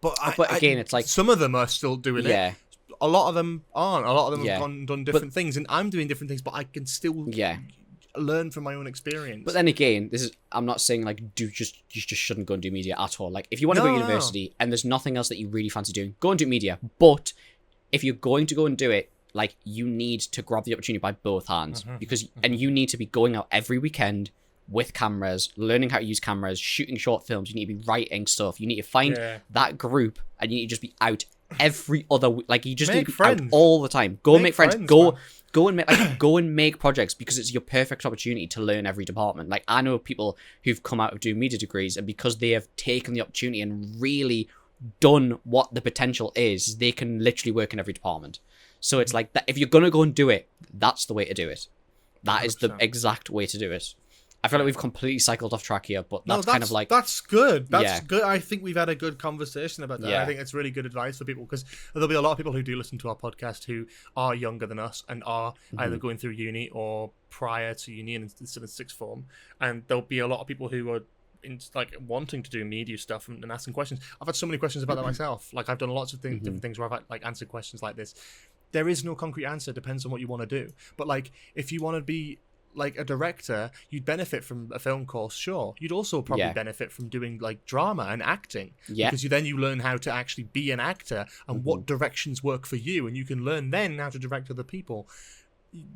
But again, it's like some of them are still doing it. A lot of them aren't. A lot of them have gone and done different things, and I'm doing different things, but I can still learn from my own experience. But then again, I'm not saying like you just shouldn't go and do media at all. Like if you want to go to university and there's nothing else that you really fancy doing, go and do media. But if you're going to go and do it, like, you need to grab the opportunity by both hands and you need to be going out every weekend with cameras, learning how to use cameras, shooting short films. You need to be writing stuff. You need to find that group and you need to just be out every other like you just need to be out all the time. Go and make friends. Go and make go and make projects, because it's your perfect opportunity to learn every department. Like, I know people who've come out of doing media degrees, and because they have taken the opportunity and really done what the potential is, they can literally work in every department. So it's like that. If you're gonna go and do it, that's the way to do it. That is the exact way to do it. I feel like we've completely cycled off track here, but that's kind of like... That's good. That's good. I think we've had a good conversation about that. Yeah. I think it's really good advice for people, because there'll be a lot of people who do listen to our podcast who are younger than us and are either going through uni or prior to uni and still in sixth form. And there'll be a lot of people who are wanting to do media stuff and asking questions. I've had so many questions about that myself. Like, I've done lots of different things where I've answered questions like this. There is no concrete answer. It depends on what you want to do. But like, if you want to be like a director, you'd benefit from a film course, sure. You'd also probably benefit from doing like drama and acting, because you learn how to actually be an actor and what directions work for you, and you can learn then how to direct other people.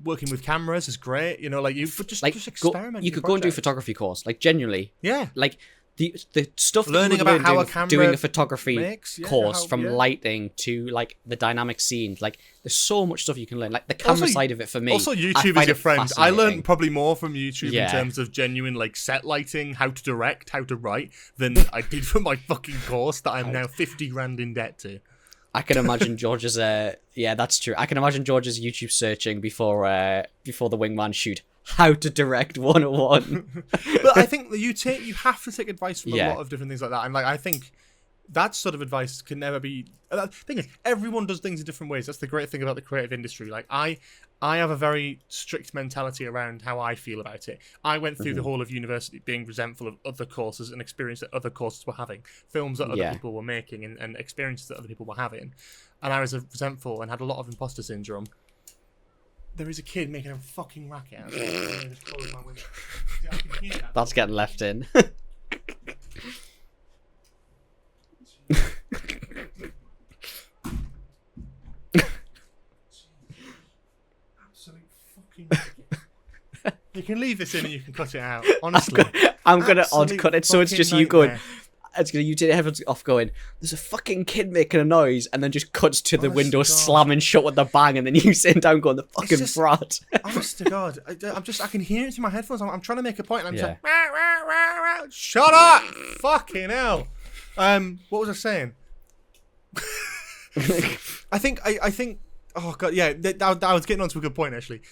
Working with cameras is great, but just experiment. You could go and do a photography course, like, genuinely. Yeah, like the stuff learning about how a camera doing a photography course, from lighting to like the dynamic scenes. Like, there's so much stuff you can learn. Like, the camera side of it for me. Also, YouTube is your friend. I learned probably more from YouTube in terms of genuine like set lighting, how to direct, how to write, than I did from my fucking course that I'm now 50 grand in debt to. I can imagine George's that's true. I can imagine George's YouTube searching before the Wingman shoot. How to direct 101. But I think that you have to take advice from a lot of different things like that, and like, I think that sort of advice can never be. The thing is, everyone does things in different ways. That's the great thing about the creative industry. Like, I have a very strict mentality around how I feel about it. I went through the whole of university being resentful of other courses and experience that other courses were having, films that other people were making, and experiences that other people were having, and I was resentful and had a lot of imposter syndrome. There is a kid making a fucking racket out of it. That's getting left in. Absolute fucking racket. You can leave this in and you can cut it out. Honestly, I'm gonna odd cut it so it's just you going. It's gonna, you take the headphones off going, there's a fucking kid making a noise, and then just cuts to the window slamming shut with a bang, and then you sitting down going, the fucking brat. Honest to God, I can hear it through my headphones. I'm trying to make a point, and I'm just like, rah, rah, rah, rah. Shut up! Fucking hell. What was I saying? I think. Oh God, yeah. I was getting onto a good point actually.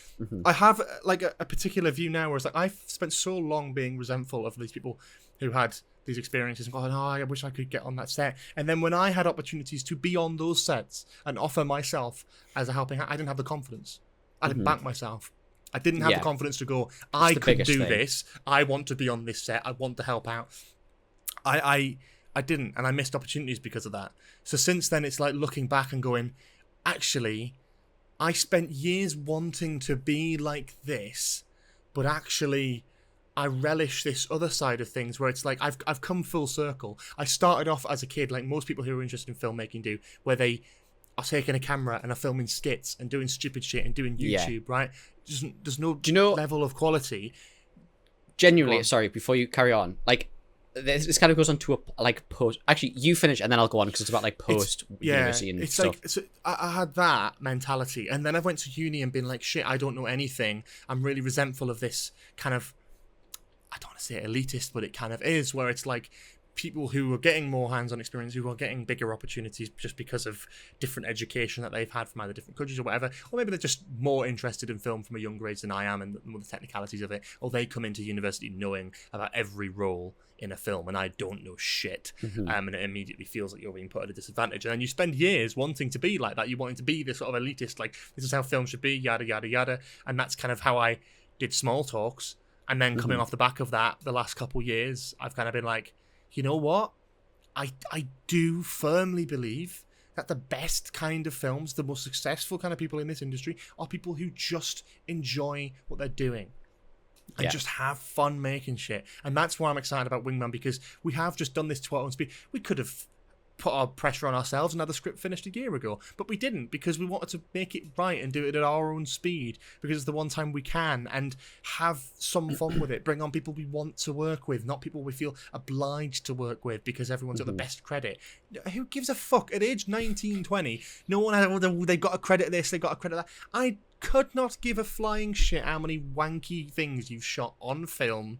I have like a particular view now where it's like, I've spent so long being resentful of these people who had these experiences and going, oh, I wish I could get on that set. And then when I had opportunities to be on those sets and offer myself as a helping hand, I didn't have the confidence. I didn't back myself. I didn't have the confidence to go, I could do this. I want to be on this set. I want to help out. I didn't, and I missed opportunities because of that. So since then, it's like looking back and going, actually, I spent years wanting to be like this, but actually, I relish this other side of things where it's like I've come full circle. I started off as a kid, like most people who are interested in filmmaking do, where they are taking a camera and are filming skits and doing stupid shit and doing YouTube, right? There's no level of quality. Genuinely, sorry, before you carry on, like, this kind of goes on to a like post. Actually, you finish and then I'll go on because it's about like post university and stuff. Like, so I had that mentality, and then I went to uni and been like, shit, I don't know anything. I'm really resentful of this kind of. I don't want to say elitist, but it kind of is, where it's like people who are getting more hands-on experience, who are getting bigger opportunities just because of different education that they've had from either different countries or whatever, or maybe they're just more interested in film from a younger age than I am and the technicalities of it, or they come into university knowing about every role in a film and I don't know shit, and it immediately feels like you're being put at a disadvantage, and then you spend years wanting to be like that, you wanting to be this sort of elitist, like this is how film should be, yada yada yada, and that's kind of how I did Small Talks, and then coming off the back of that, the last couple years, I've kind of been like, you know what? I do firmly believe that the best kind of films, the most successful kind of people in this industry, are people who just enjoy what they're doing and just have fun making shit. And that's why I'm excited about Wingman, because we have just done this to our own speed. We could have put our pressure on ourselves and had the script finished a year ago, but we didn't, because we wanted to make it right and do it at our own speed, because it's the one time we can, and have some fun with it, bring on people we want to work with, not people we feel obliged to work with because everyone's got the best credit. Who gives a fuck? At age 19, 20, no one has, they got a credit this, they got a credit that. I could not give a flying shit how many wanky things you've shot on film.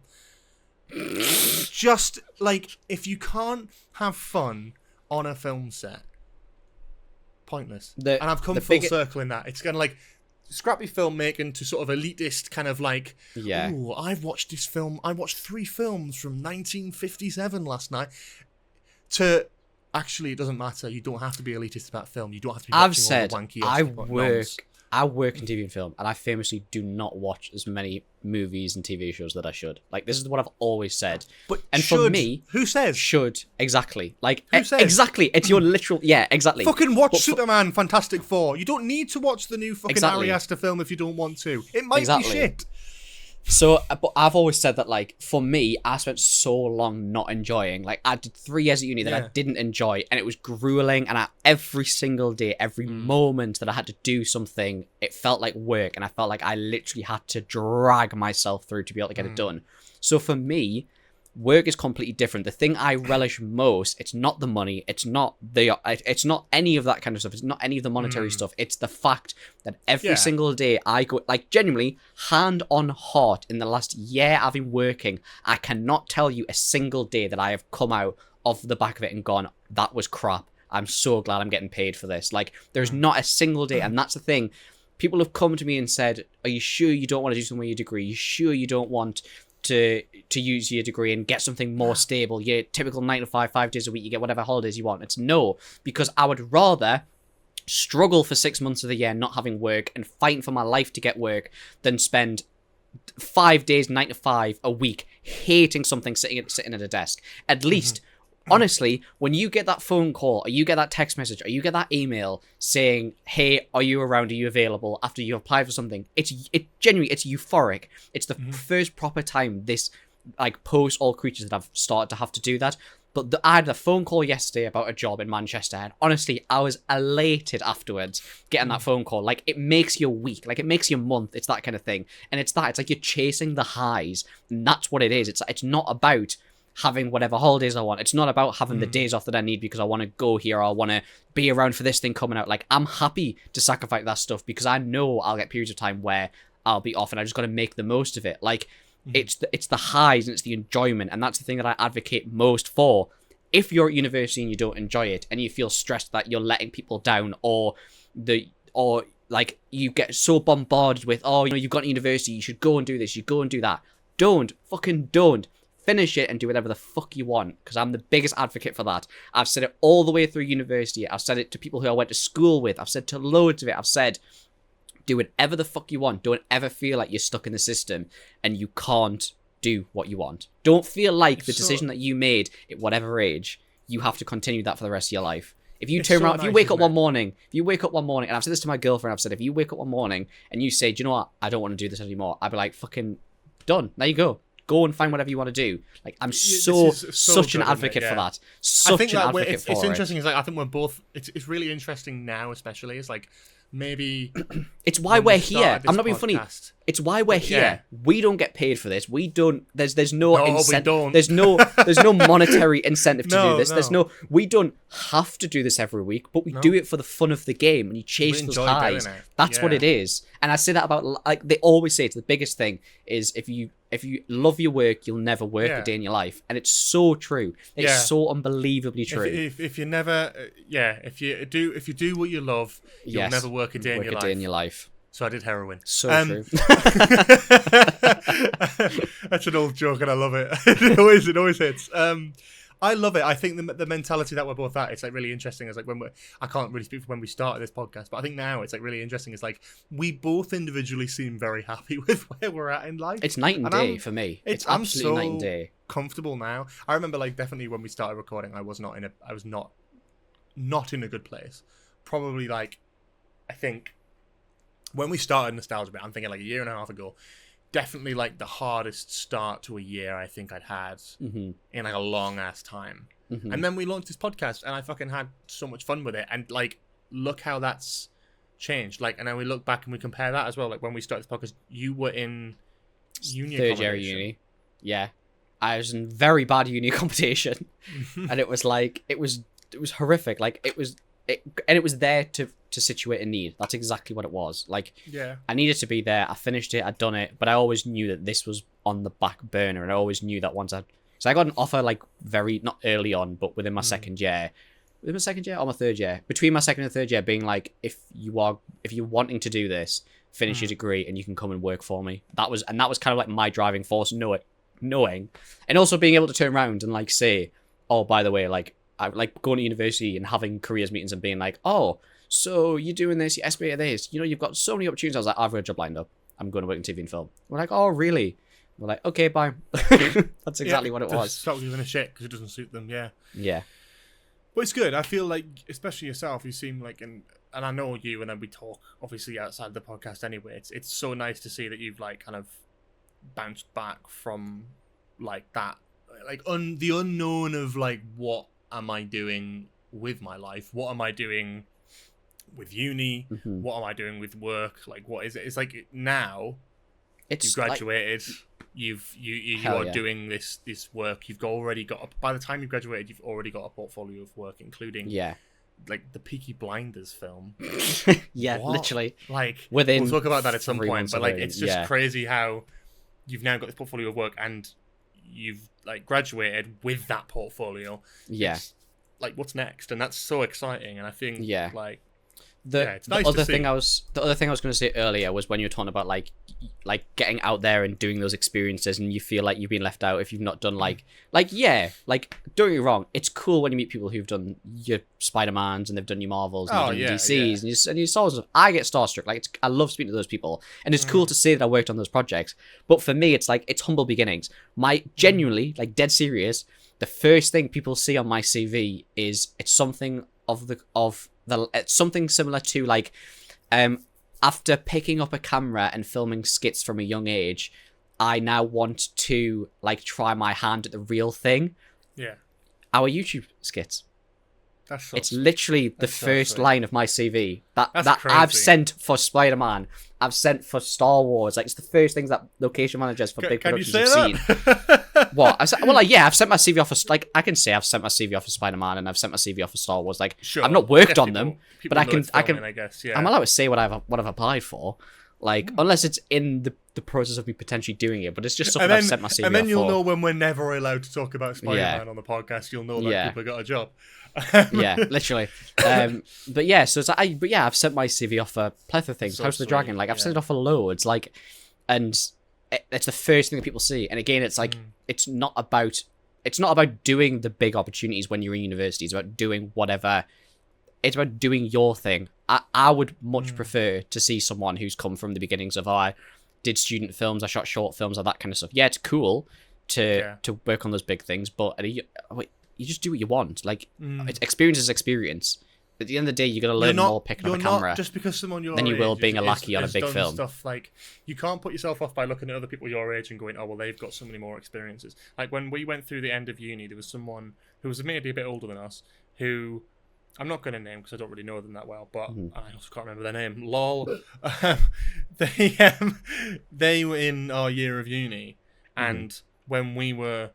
Just like, if you can't have fun on a film set, pointless. And I've come full circle in that. It's kind of like scrappy filmmaking to sort of elitist kind of like, ooh, I've watched this film, I watched 3 films from 1957 last night, to actually it doesn't matter, you don't have to be elitist about film, you don't have to be watching all the wanky I work in TV and film, and I famously do not watch as many movies and TV shows that I should. Like, this is what I've always said. But and should, for me, who says should? Exactly. Like, who says? Exactly. It's your literal. Yeah, exactly. Fucking watch Superman, Fantastic Four. You don't need to watch the new fucking Ari Aster film if you don't want to. It might be shit. So, but I've always said that, like, for me, I spent so long not enjoying. Like, I did 3 years at uni that I didn't enjoy, and it was grueling, and every single day, every moment that I had to do something, it felt like work, and I felt like I literally had to drag myself through to be able to get it done. So for me, work is completely different. The thing I relish most, it's not the money, it's not any of that kind of stuff, it's not any of the monetary stuff, it's the fact that every single day I go, like, genuinely, hand on heart, in the last year I've been working, I cannot tell you a single day that I have come out of the back of it and gone, that was crap, I'm so glad I'm getting paid for this. Like, there's not a single day, and that's the thing. People have come to me and said, are you sure you don't want to do something with your degree? Are you sure you don't want to use your degree and get something more stable, your typical 9 to 5, 5 days a week, you get whatever holidays you want? It's no, because I would rather struggle for 6 months of the year not having work and fighting for my life to get work than spend 5 days, 9 to 5 a week hating something, sitting at a desk. At least, honestly, when you get that phone call, or you get that text message, or you get that email saying, hey, are you around, are you available, after you apply for something, it's genuinely, it's euphoric. It's the first proper time this, like, post All Creatures that I've started to have to do that. But I had a phone call yesterday about a job in Manchester, and honestly, I was elated afterwards getting that phone call. Like, it makes your week, like, it makes your month. It's that kind of thing. And it's like you're chasing the highs, and that's what it is. It's not about having whatever holidays I want. It's not about having the days off that I need because I want to go here, or I want to be around for this thing coming out. Like, I'm happy to sacrifice that stuff because I know I'll get periods of time where I'll be off, and I just got to make the most of it. Like, it's the highs and it's the enjoyment, and that's the thing that I advocate most for. If you're at university and you don't enjoy it, and you feel stressed that you're letting people down, or like you get so bombarded with, oh, you know, you've got to university, you should go and do this, you go and do that. Don't. Finish it and do whatever the fuck you want, because I'm the biggest advocate for that. I've said it all the way through university. I've said it to people who I went to school with. I've said to loads of it. I've said, do whatever the fuck you want. Don't ever feel like you're stuck in the system and you can't do what you want. Don't feel like the decision that you made at whatever age, you have to continue that for the rest of your life. If you turn around, if you wake up one morning, and I've said this to my girlfriend, I've said, if you wake up one morning and you say, do you know what, I don't want to do this anymore, I'd be like, fucking done. There you go. Go and find whatever you want to do. Like, I'm such an advocate for that. Such an advocate for it. It's interesting. Is like, I think we're both. It's really interesting now, especially. It's like maybe it's why we're here. I'm not being funny. It's why we're here. Yeah. We don't get paid for this. We don't. There's no incentive. There's no monetary incentive to do this. No. We don't have to do this every week, but we do it for the fun of the game, and you chase those highs. That's what it is. And I say that about, like, they always say it's the biggest thing is if you love your work, you'll never work a day in your life, and it's so true. It's so unbelievably true. If you never, if you do what you love, you'll never work a day in your life. So I did heroin. So true. That's an old joke, and I love it. It always hits. I love it. I think the mentality that we're both at, it's like really interesting. It's like I can't really speak for when we started this podcast, but I think now it's like really interesting. It's like we both individually seem very happy with where we're at in life. It's night and day for me. It's absolutely night and day. Comfortable now. I remember, like, definitely when we started recording, I was not in a good place. Probably, like, I think when we started Nostalgia Bit, I'm thinking like a year and a half ago, definitely like the hardest start to a year I think I'd had in like a long ass time. And then we launched this podcast, and I fucking had so much fun with it. And like, look how that's changed. Like, and then we look back and we compare that as well. Like when we started this podcast, you were in uni, third year uni. Yeah, I was in very bad uni competition, and it was like it was horrific. Like it was there to situate a need. That's exactly what it was. Like, I needed to be there. I finished it. I'd done it, but I always knew that this was on the back burner, and I always knew that so I got an offer like not early on, but within my second year. Within my second year or my third year? Between my second and third year, being like, if you're wanting to do this, finish your degree and you can come and work for me. That was kind of like my driving force, knowing, and also being able to turn around and like say, oh, by the way, like, I like going to university and having careers meetings and being like, oh, so you're doing this, you aspire this, you've got so many opportunities. I was like, I've got a job lined up. I'm going to work in TV and film. We're like, oh, really? We're like, okay, bye. That's exactly what it was. Stop giving a shit because it doesn't suit them. Yeah. But it's good. I feel like, especially yourself, you seem like, and I know you, and then we talk obviously outside the podcast anyway. It's so nice to see that you've like kind of bounced back from like that, like the unknown of like, what am I doing with my life? What am I doing with uni? What am I doing with work? Like, what is it? It's like now you've graduated. Like, you are doing this work. You've already got by the time you've graduated, you've already got a portfolio of work, including like the Peaky Blinders film. Literally. Like, we'll talk about that at some point. But like, it's just crazy how you've now got this portfolio of work and you've like graduated with that portfolio. It's, like, what's next? And that's so exciting. And I think like it's nice the other thing I was going to say earlier was when you were talking about like getting out there and doing those experiences, and you feel like you've been left out if you've not done like don't get me wrong, it's cool when you meet people who've done your Spider-Mans and they've done your Marvels and you've done DCs and you Star Wars. I get starstruck. Like, I love speaking to those people, and it's cool to say that I worked on those projects. But for me, it's like, it's humble beginnings. My genuinely, like, dead serious, the first thing people see on my CV is it's something it's something similar to like, after picking up a camera and filming skits from a young age, I now want to like try my hand at the real thing. Yeah. Our YouTube skits. It's literally the first line of my CV that I've sent for Spider-Man. I've sent for Star Wars. Like, it's the first things that location managers for big productions have seen. What? I've sent my CV off for, like, I can say I've sent my CV off for Spider-Man and I've sent my CV off for Star Wars. Like, sure. I've not worked on them, but I can. I guess, I'm allowed to say what I've applied for. Like, unless it's in the process of me potentially doing it, but it's just something I've sent my CV off. And then you'll know when we're never allowed to talk about Spider-Man on the podcast. You'll know that people got a job. Yeah, literally. But yeah, so it's like, I've sent my CV off for a plethora of things. House of the Dragon, like, I've sent it off for loads, like, and it's the first thing that people see. And again, it's like, it's not about doing the big opportunities when you're in university. It's about doing whatever. It's about doing your thing. I would much prefer to see someone who's come from the beginnings of, I did student films, I shot short films, or that kind of stuff. Yeah, it's cool to work on those big things, but you just do what you want. Like, experience is experience. At the end of the day, you're going to learn more picking up a camera just because someone your than you will age being a lackey on a big film. Stuff like, you can't put yourself off by looking at other people your age and going, oh, well, they've got so many more experiences. Like, when we went through the end of uni, there was someone who was maybe a bit older than us who I'm not going to name because I don't really know them that well, but I also can't remember their name. Lol. They were in our year of uni, and when we were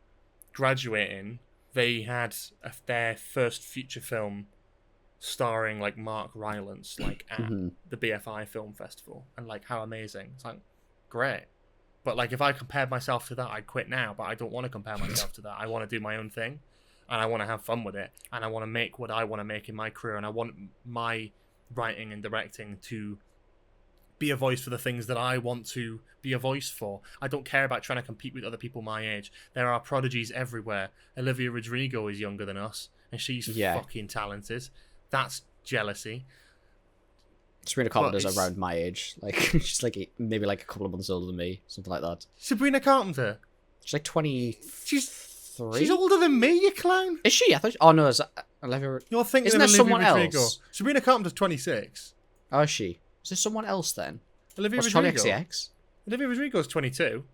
graduating, they had their first feature film starring like Mark Rylance, like at the BFI Film Festival, and like how amazing! It's like great, but like if I compared myself to that, I'd quit now. But I don't want to compare myself to that. I want to do my own thing. And I want to have fun with it, and I want to make what I want to make in my career, and I want my writing and directing to be a voice for the things that I want to be a voice for. I don't care about trying to compete with other people my age. There are prodigies everywhere. Olivia Rodrigo is younger than us, and she's fucking talented. That's jealousy. Sabrina Carpenter's around my age. Like, she's like maybe like a couple of months older than me, something like that. Sabrina Carpenter? She's like 20... She's older than me, you clown. Is she? I thought. Oh no, is that Olivia? You're thinking Isn't of there Olivia someone Rodrigo. else? Sabrina Carpenter's 26. Oh, is she? Is there someone else then? Olivia What's Rodrigo. Charlie XCX? Olivia Rodrigo's 22.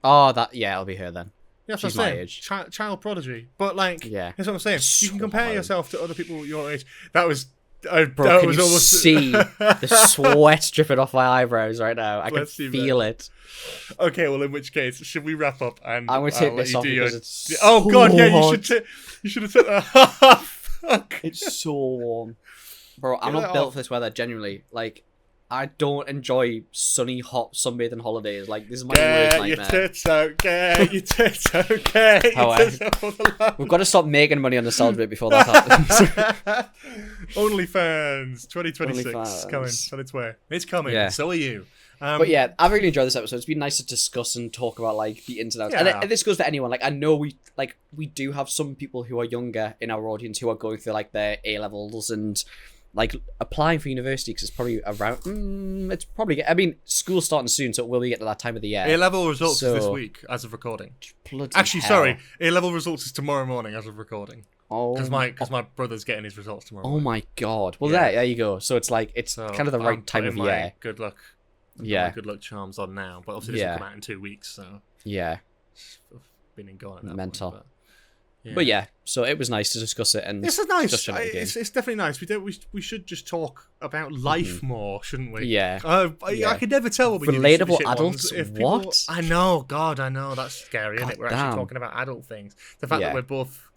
Oh, it'll be her then. Yeah, that's She's what I'm my saying. age. Child prodigy. But like, that's what I'm saying. So you can compare hard. yourself to other people your age. That was. Bro, can you see the sweat dripping off my eyebrows right now? I can feel it. Okay, well, in which case, should we wrap up? And I'm going to take this off because it's Oh, God, yeah, hot. you should have took that off. Fuck. It's so warm. Bro, I'm not built for this weather, genuinely. Like, I don't enjoy sunny, hot, sunbathing holidays. Like, this is my worst nightmare. Your tits out, get your tits out, get your tits out. We've got to stop making money on the sound bit before that happens. OnlyFans 2026 coming on its way. It's coming. Yeah. So are you. But yeah, I've really enjoyed this episode. It's been nice to discuss and talk about like the ins and outs. Yeah. And this goes for anyone. Like I know we do have some people who are younger in our audience who are going through like their A levels and like applying for university because it's probably around. It's probably. I mean, school's starting soon, so it will be get to that time of the year. A-level results is this week as of recording. Actually, sorry. A-level results is tomorrow morning as of recording. Oh, because my brother's getting his results tomorrow. Oh my god! Well, there you go. So it's like it's kind of the right time of year. Good luck. Good luck charms on now, but obviously this will come out in 2 weeks, so been and gone at that mental. Point, but yeah, so it was nice to discuss it, and it's nice. It's definitely nice. We should just talk about life more, shouldn't we? Yeah. I could never tell what we relatable adults. What? I know. God, I know. That's scary, isn't it? We're actually talking about adult things. The fact that we're both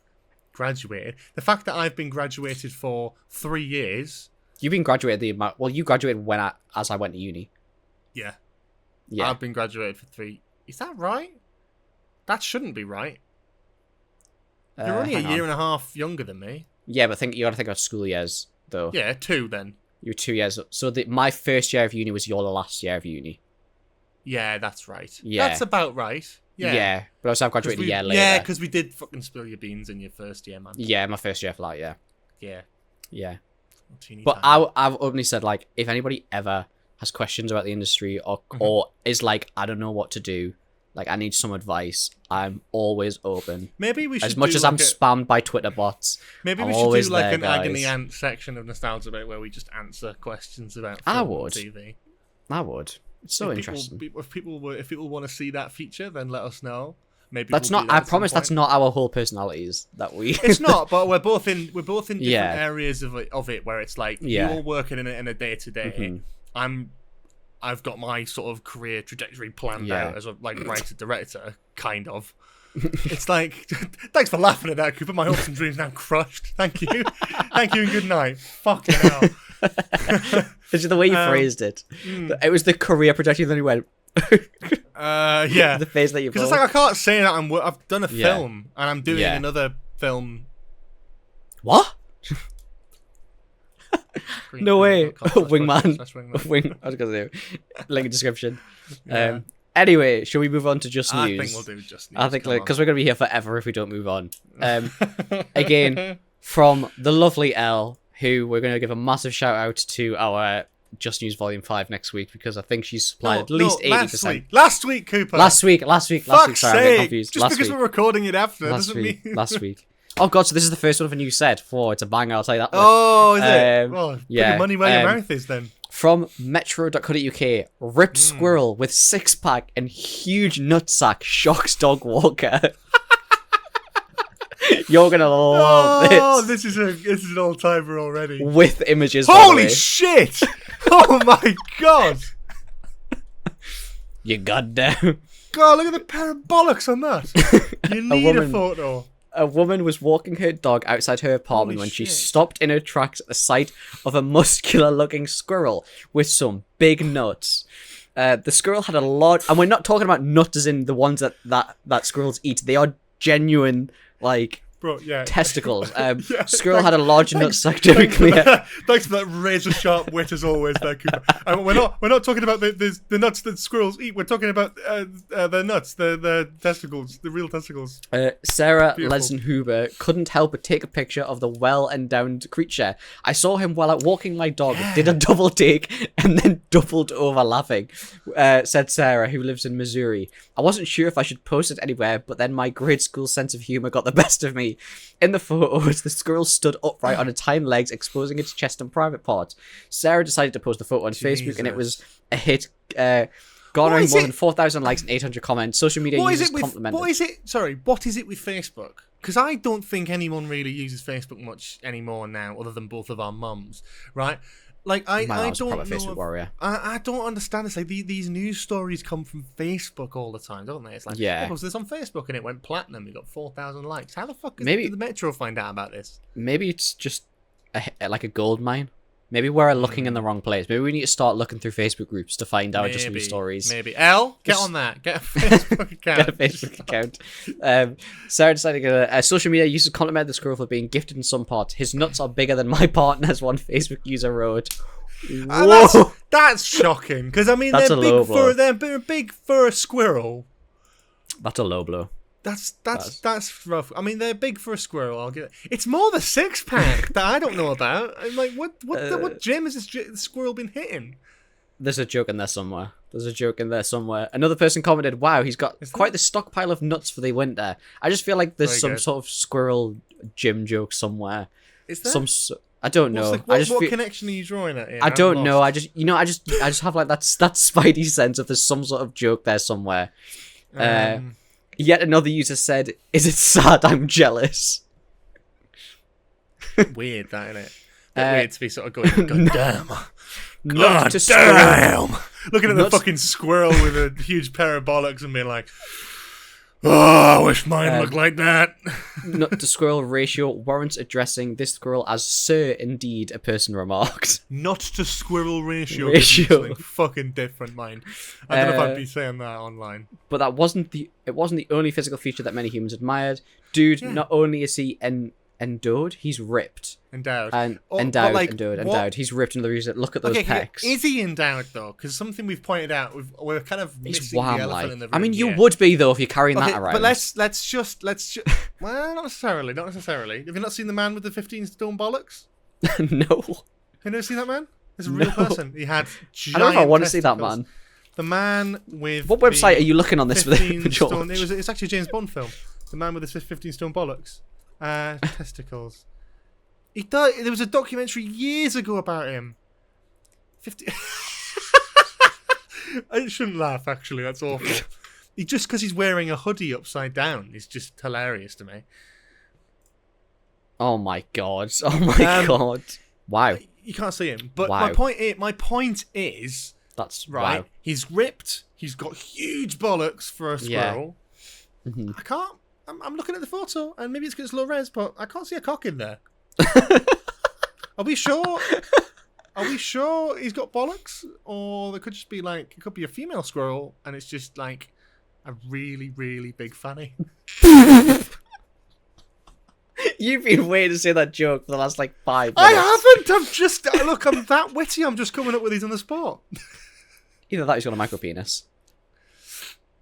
graduated. The fact that I've been graduated for 3 years. You've been graduated you graduated as I went to uni. Yeah. Yeah. I've been graduated for 3. Is that right? That shouldn't be right. You're only a year and a half younger than me. Yeah, but you got to think about school years, though. Yeah, 2 then. You're 2 years. So my first year of uni was your last year of uni. Yeah, that's right. Yeah. That's about right. Yeah. Yeah, but also I've graduated a year later. Yeah, because we did fucking spill your beans in your first year, man. Yeah, my first year for that, yeah. Yeah. Yeah. But I've openly said, like, if anybody ever has questions about the industry or is like, I don't know what to do, like, I need some advice, I'm always open. Maybe we should as much as I'm spammed by Twitter bots. Maybe we should do like an agony ant section of Nostalgia Bit where we just answer questions about film and TV. I would. It's so interesting. If people want to see that feature, then let us know. Maybe that's not. I promise that's not our whole personalities. That we. It's not, but we're both in different areas of it where it's like you're working in a day to day. I've got my sort of career trajectory planned out as a writer director, kind of. It's like, thanks for laughing at that, Cooper. My hopes and dreams now crushed. Thank you, and good night. Fucking hell. It's the way you phrased it. It was the career projection. Then you went. Yeah. The face that you. Because it's like I can't say that I've done a film and I'm doing another film. What? No way. Wingman. Wing. I was gonna say link in description. Yeah. Anyway, shall we move on to just news? I think we'll do just news. I think because we're gonna be here forever if we don't move on. Again, from the lovely Elle, who we're gonna give a massive shout out to our Just News Volume 5 next week because I think she's supplied at least 80%. Last week, Cooper. Last week. Sorry, I'm getting confused. Just because we're recording it after doesn't mean. Last week. Oh god, so this is the first one of a new set. It's a banger, I'll tell you that much. Oh, is it? Well, put your money where your mouth is then. From metro.co.uk, ripped squirrel with 6-pack and huge nutsack shocks dog walker. You're gonna love this is an all timer already. With images. Holy shit! Oh my god! You goddamn. God, look at the pair of bollocks on that. You need a photo. A woman was walking her dog outside her apartment when she stopped in her tracks at the sight of a muscular-looking squirrel with some big nuts. The squirrel had a large... And we're not talking about nuts as in the ones that squirrels eat. They are genuine, like... Bro, yeah. Testicles. Squirrel had a large nutsack, to be clear. Thanks for that razor sharp wit as always, there, Cooper. We're not talking about the nuts that squirrels eat. We're talking about the nuts, the testicles, the real testicles. Sarah Lesenhuber couldn't help but take a picture of the well-endowed creature. I saw him while out walking my dog, did a double take, and then doubled over laughing, said Sarah, who lives in Missouri. I wasn't sure if I should post it anywhere, but then my grade school sense of humour got the best of me. In the photos, the squirrel stood upright on its hind legs, exposing its chest and private parts. Sarah decided to post the photo on Facebook, and it was a hit, garnering more than 4,000 likes and 800 comments. Social media users complimented. What is it with Facebook? Because I don't think anyone really uses Facebook much anymore now, other than both of our mums, right? Like I don't know. Facebook warrior. I don't understand this. Like these news stories come from Facebook all the time, don't they? It's like, oh, was this on Facebook and it went platinum? You got 4,000 likes. How the fuck did the Metro find out about this? Maybe it's just like a gold mine. Maybe we're looking in the wrong place. Maybe we need to start looking through Facebook groups to find out just news stories. Maybe. Get on that. Get a Facebook account. Get a Facebook account. Sarah decided to get social media users complimented the squirrel for being gifted in some parts. His nuts are bigger than my partner's, one Facebook user wrote. Whoa. That's shocking. Because, I mean, they're big for a squirrel. That's a low blow. That's rough. I mean, they're big for a squirrel. I'll get it. It's more the six pack that I don't know about. I'm like, what gym has this squirrel been hitting? There's a joke in there somewhere. Another person commented, "Wow, he's got quite the stockpile of nuts for the winter." I just feel like there's some sort of squirrel gym joke somewhere. Is there? I don't know. What connection are you drawing at here? I don't know. I just have like that spidey sense of there's some sort of joke there somewhere. Yet another user said, "Is it sad? I'm jealous." Weird, that, isn't it? Weird to be sort of going, God damn. God damn. Looking at the fucking squirrel with a huge pair of bollocks and being like, oh, I wish mine looked like that. Nut to squirrel ratio warrants addressing this squirrel as sir indeed, a person remarked. Nut to squirrel ratio. Something fucking different, mind. I don't know if I'd be saying that online. But that wasn't the only physical feature that many humans admired. Dude, not only is he endowed, he's ripped. Endowed. Endowed. He's ripped into the reason. Look at those pecs. Is he endowed, though? Because something we've pointed out, we're kind of missing the elephant in the room. I mean, you would be, though, if you're carrying that around. But let's just well, not necessarily. Have you not seen the man with the 15 stone bollocks? No. Have you never seen that man? It's a real person. He had giant I don't know if I want to see that man. The man with what website are you looking on this for George? It's actually a James Bond film. The man with the 15 stone bollocks. Testicles. He died. There was a documentary years ago about him. 50. I shouldn't laugh. Actually, that's awful. Just because he's wearing a hoodie upside down is just hilarious to me. Oh my god! Oh my god! Wow. You can't see him, but my point is that's right. Wow. He's ripped. He's got huge bollocks for a squirrel. Yeah. Mm-hmm. I can't. I'm looking at the photo, and maybe it's because it's low res, but I can't see a cock in there. Are we sure? Are we sure he's got bollocks? Or there could just be like, it could be a female squirrel, and it's just like a really, really big fanny. You've been waiting to say that joke for the last like 5 minutes. I haven't! I'm that witty, I'm just coming up with these on the spot. Either that or he's got a micro penis.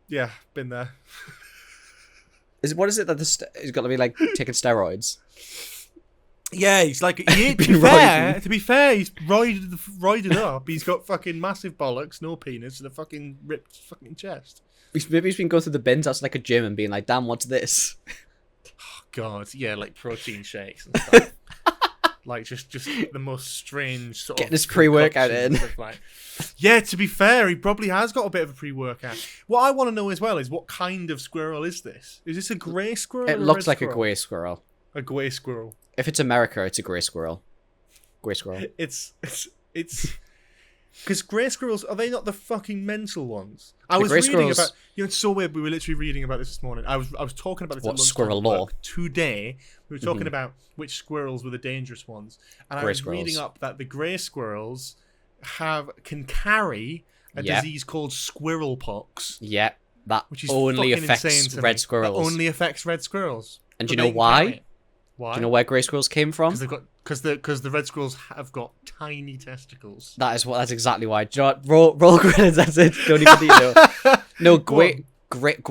Yeah, been there. What is it that he's got to be like taking steroids? Yeah, he's like to be fair, he's roided up. He's got fucking massive bollocks, no penis, and a fucking ripped fucking chest. Maybe he's been going through the bins outside like a gym and being like, "Damn, what's this?" Oh God, yeah, like protein shakes and stuff. Like just the most strange sort Getting of his pre-workout in. Like, yeah, to be fair, he probably has got a bit of a pre-workout. What I want to know as well is what kind of squirrel is this? Is this a grey squirrel? It looks like a grey squirrel. A grey squirrel. If it's America, it's a grey squirrel. Grey squirrel. It's because grey squirrels, are they not the fucking mental ones? I was reading about. It's so weird. We were literally reading about this morning. I was talking about this. What, squirrel law? Today we were talking about which squirrels were the dangerous ones, and I was reading up that the grey squirrels can carry a disease called squirrel pox. Yeah, which is only fucking affects insane red squirrels. That only affects red squirrels. And do you know why? Why? Do you know where grey squirrels came from? Because the red squirrels have got tiny testicles. That's exactly why. Do you know what? Roll credits. That's it. Don't even need to know. No, grey.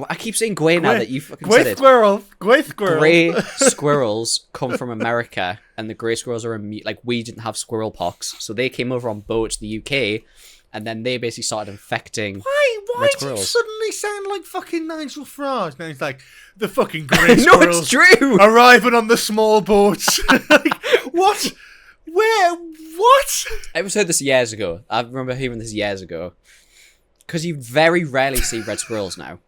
I keep saying grey now that you fucking said it. Grey squirrel. Grey squirrels come from America, and the grey squirrels are like, we didn't have squirrel pox, so they came over on boats to the UK, and then they basically started infecting. Why do you suddenly sound like fucking Nigel Farage? Now he's like, the fucking grey squirrels. No, it's true. Arriving on the small boats. Like, what? Where? What? I was heard this years ago. I remember hearing this years ago. Because you very rarely see red squirrels now.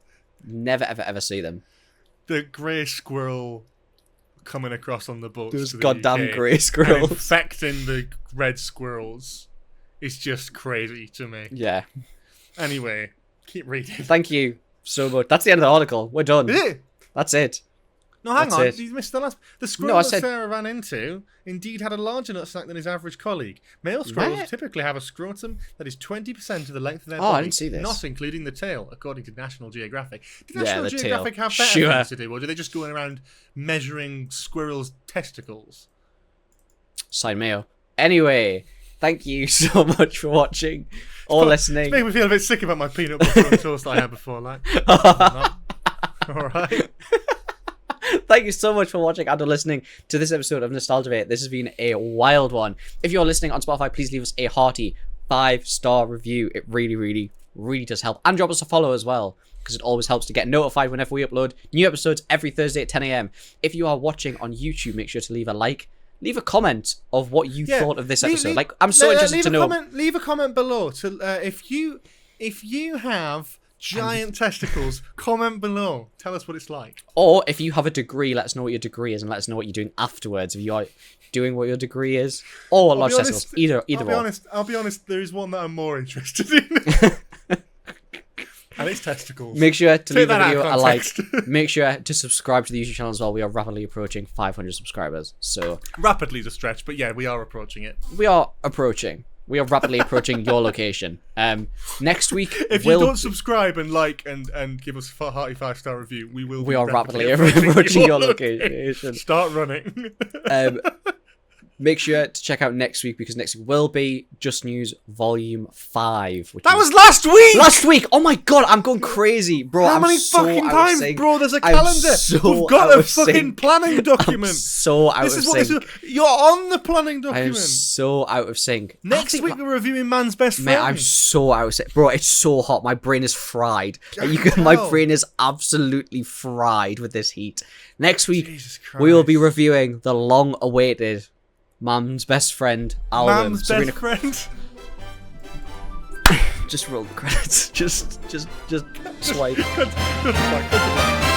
Never, ever, ever see them. The grey squirrel coming across on the boats. Those to the goddamn UK grey squirrels. And infecting the red squirrels is just crazy to me. Yeah. Anyway, keep reading. Thank you so much. That's the end of the article. We're done. Is it? That's it. No, hang on. It. You missed the last. The squirrel that Sarah ran into indeed had a larger nutsack than his average colleague. Male squirrels typically have a scrotum that is 20% of the length of their body. I didn't see this. Not including the tail, according to National Geographic. Did Yeah, National the Geographic tail. have better things to do, or do they just go around measuring squirrels' testicles? Sign me up. Anyway, thank you so much for watching or listening. It's made me feel a bit sick about my peanut butter on toast I had before. Like, all right. Thank you so much for watching and or listening to this episode of Nostalgia Bait. This has been a wild one. If you're listening on Spotify, please leave us a hearty 5-star review. It really, really, really does help. And drop us a follow as well, because it always helps to get notified whenever we upload new episodes every Thursday at 10 a.m. If you are watching on YouTube, make sure to leave a like. Leave a comment of what you thought of this episode. I'm so interested to know. Leave a comment below. If you have giant testicles, comment below. Tell us what it's like. Or if you have a degree, let us know what your degree is and let us know what you're doing afterwards. If you are doing what your degree is, or large testicles, either. I'll be honest. There is one that I'm more interested in. And it's testicles. Make sure to leave the video a like. Make sure to subscribe to the YouTube channel as well. We are rapidly approaching 500 subscribers. So rapidly is a stretch, but yeah, we are approaching it. We are rapidly approaching your location. Next week, if you don't subscribe and like and give us a hearty 5-star review, we are rapidly approaching your location. Start running. Make sure to check out next week, because next week will be Just News Volume 5. That was last week! Last week! Oh my god, I'm going crazy, bro. How many fucking times, bro? There's a calendar. We've got a fucking planning document. I'm so out of sync. You're on the planning document. I am so out of sync. Next week we're reviewing Man's Best Friend. Mate, I'm so out of sync. Bro, it's so hot. My brain is fried. My brain is absolutely fried with this heat. Next week, we will be reviewing the long-awaited Man's Best Friend album. Man's Best Friend. Just roll the credits. Just swipe. Cut the back.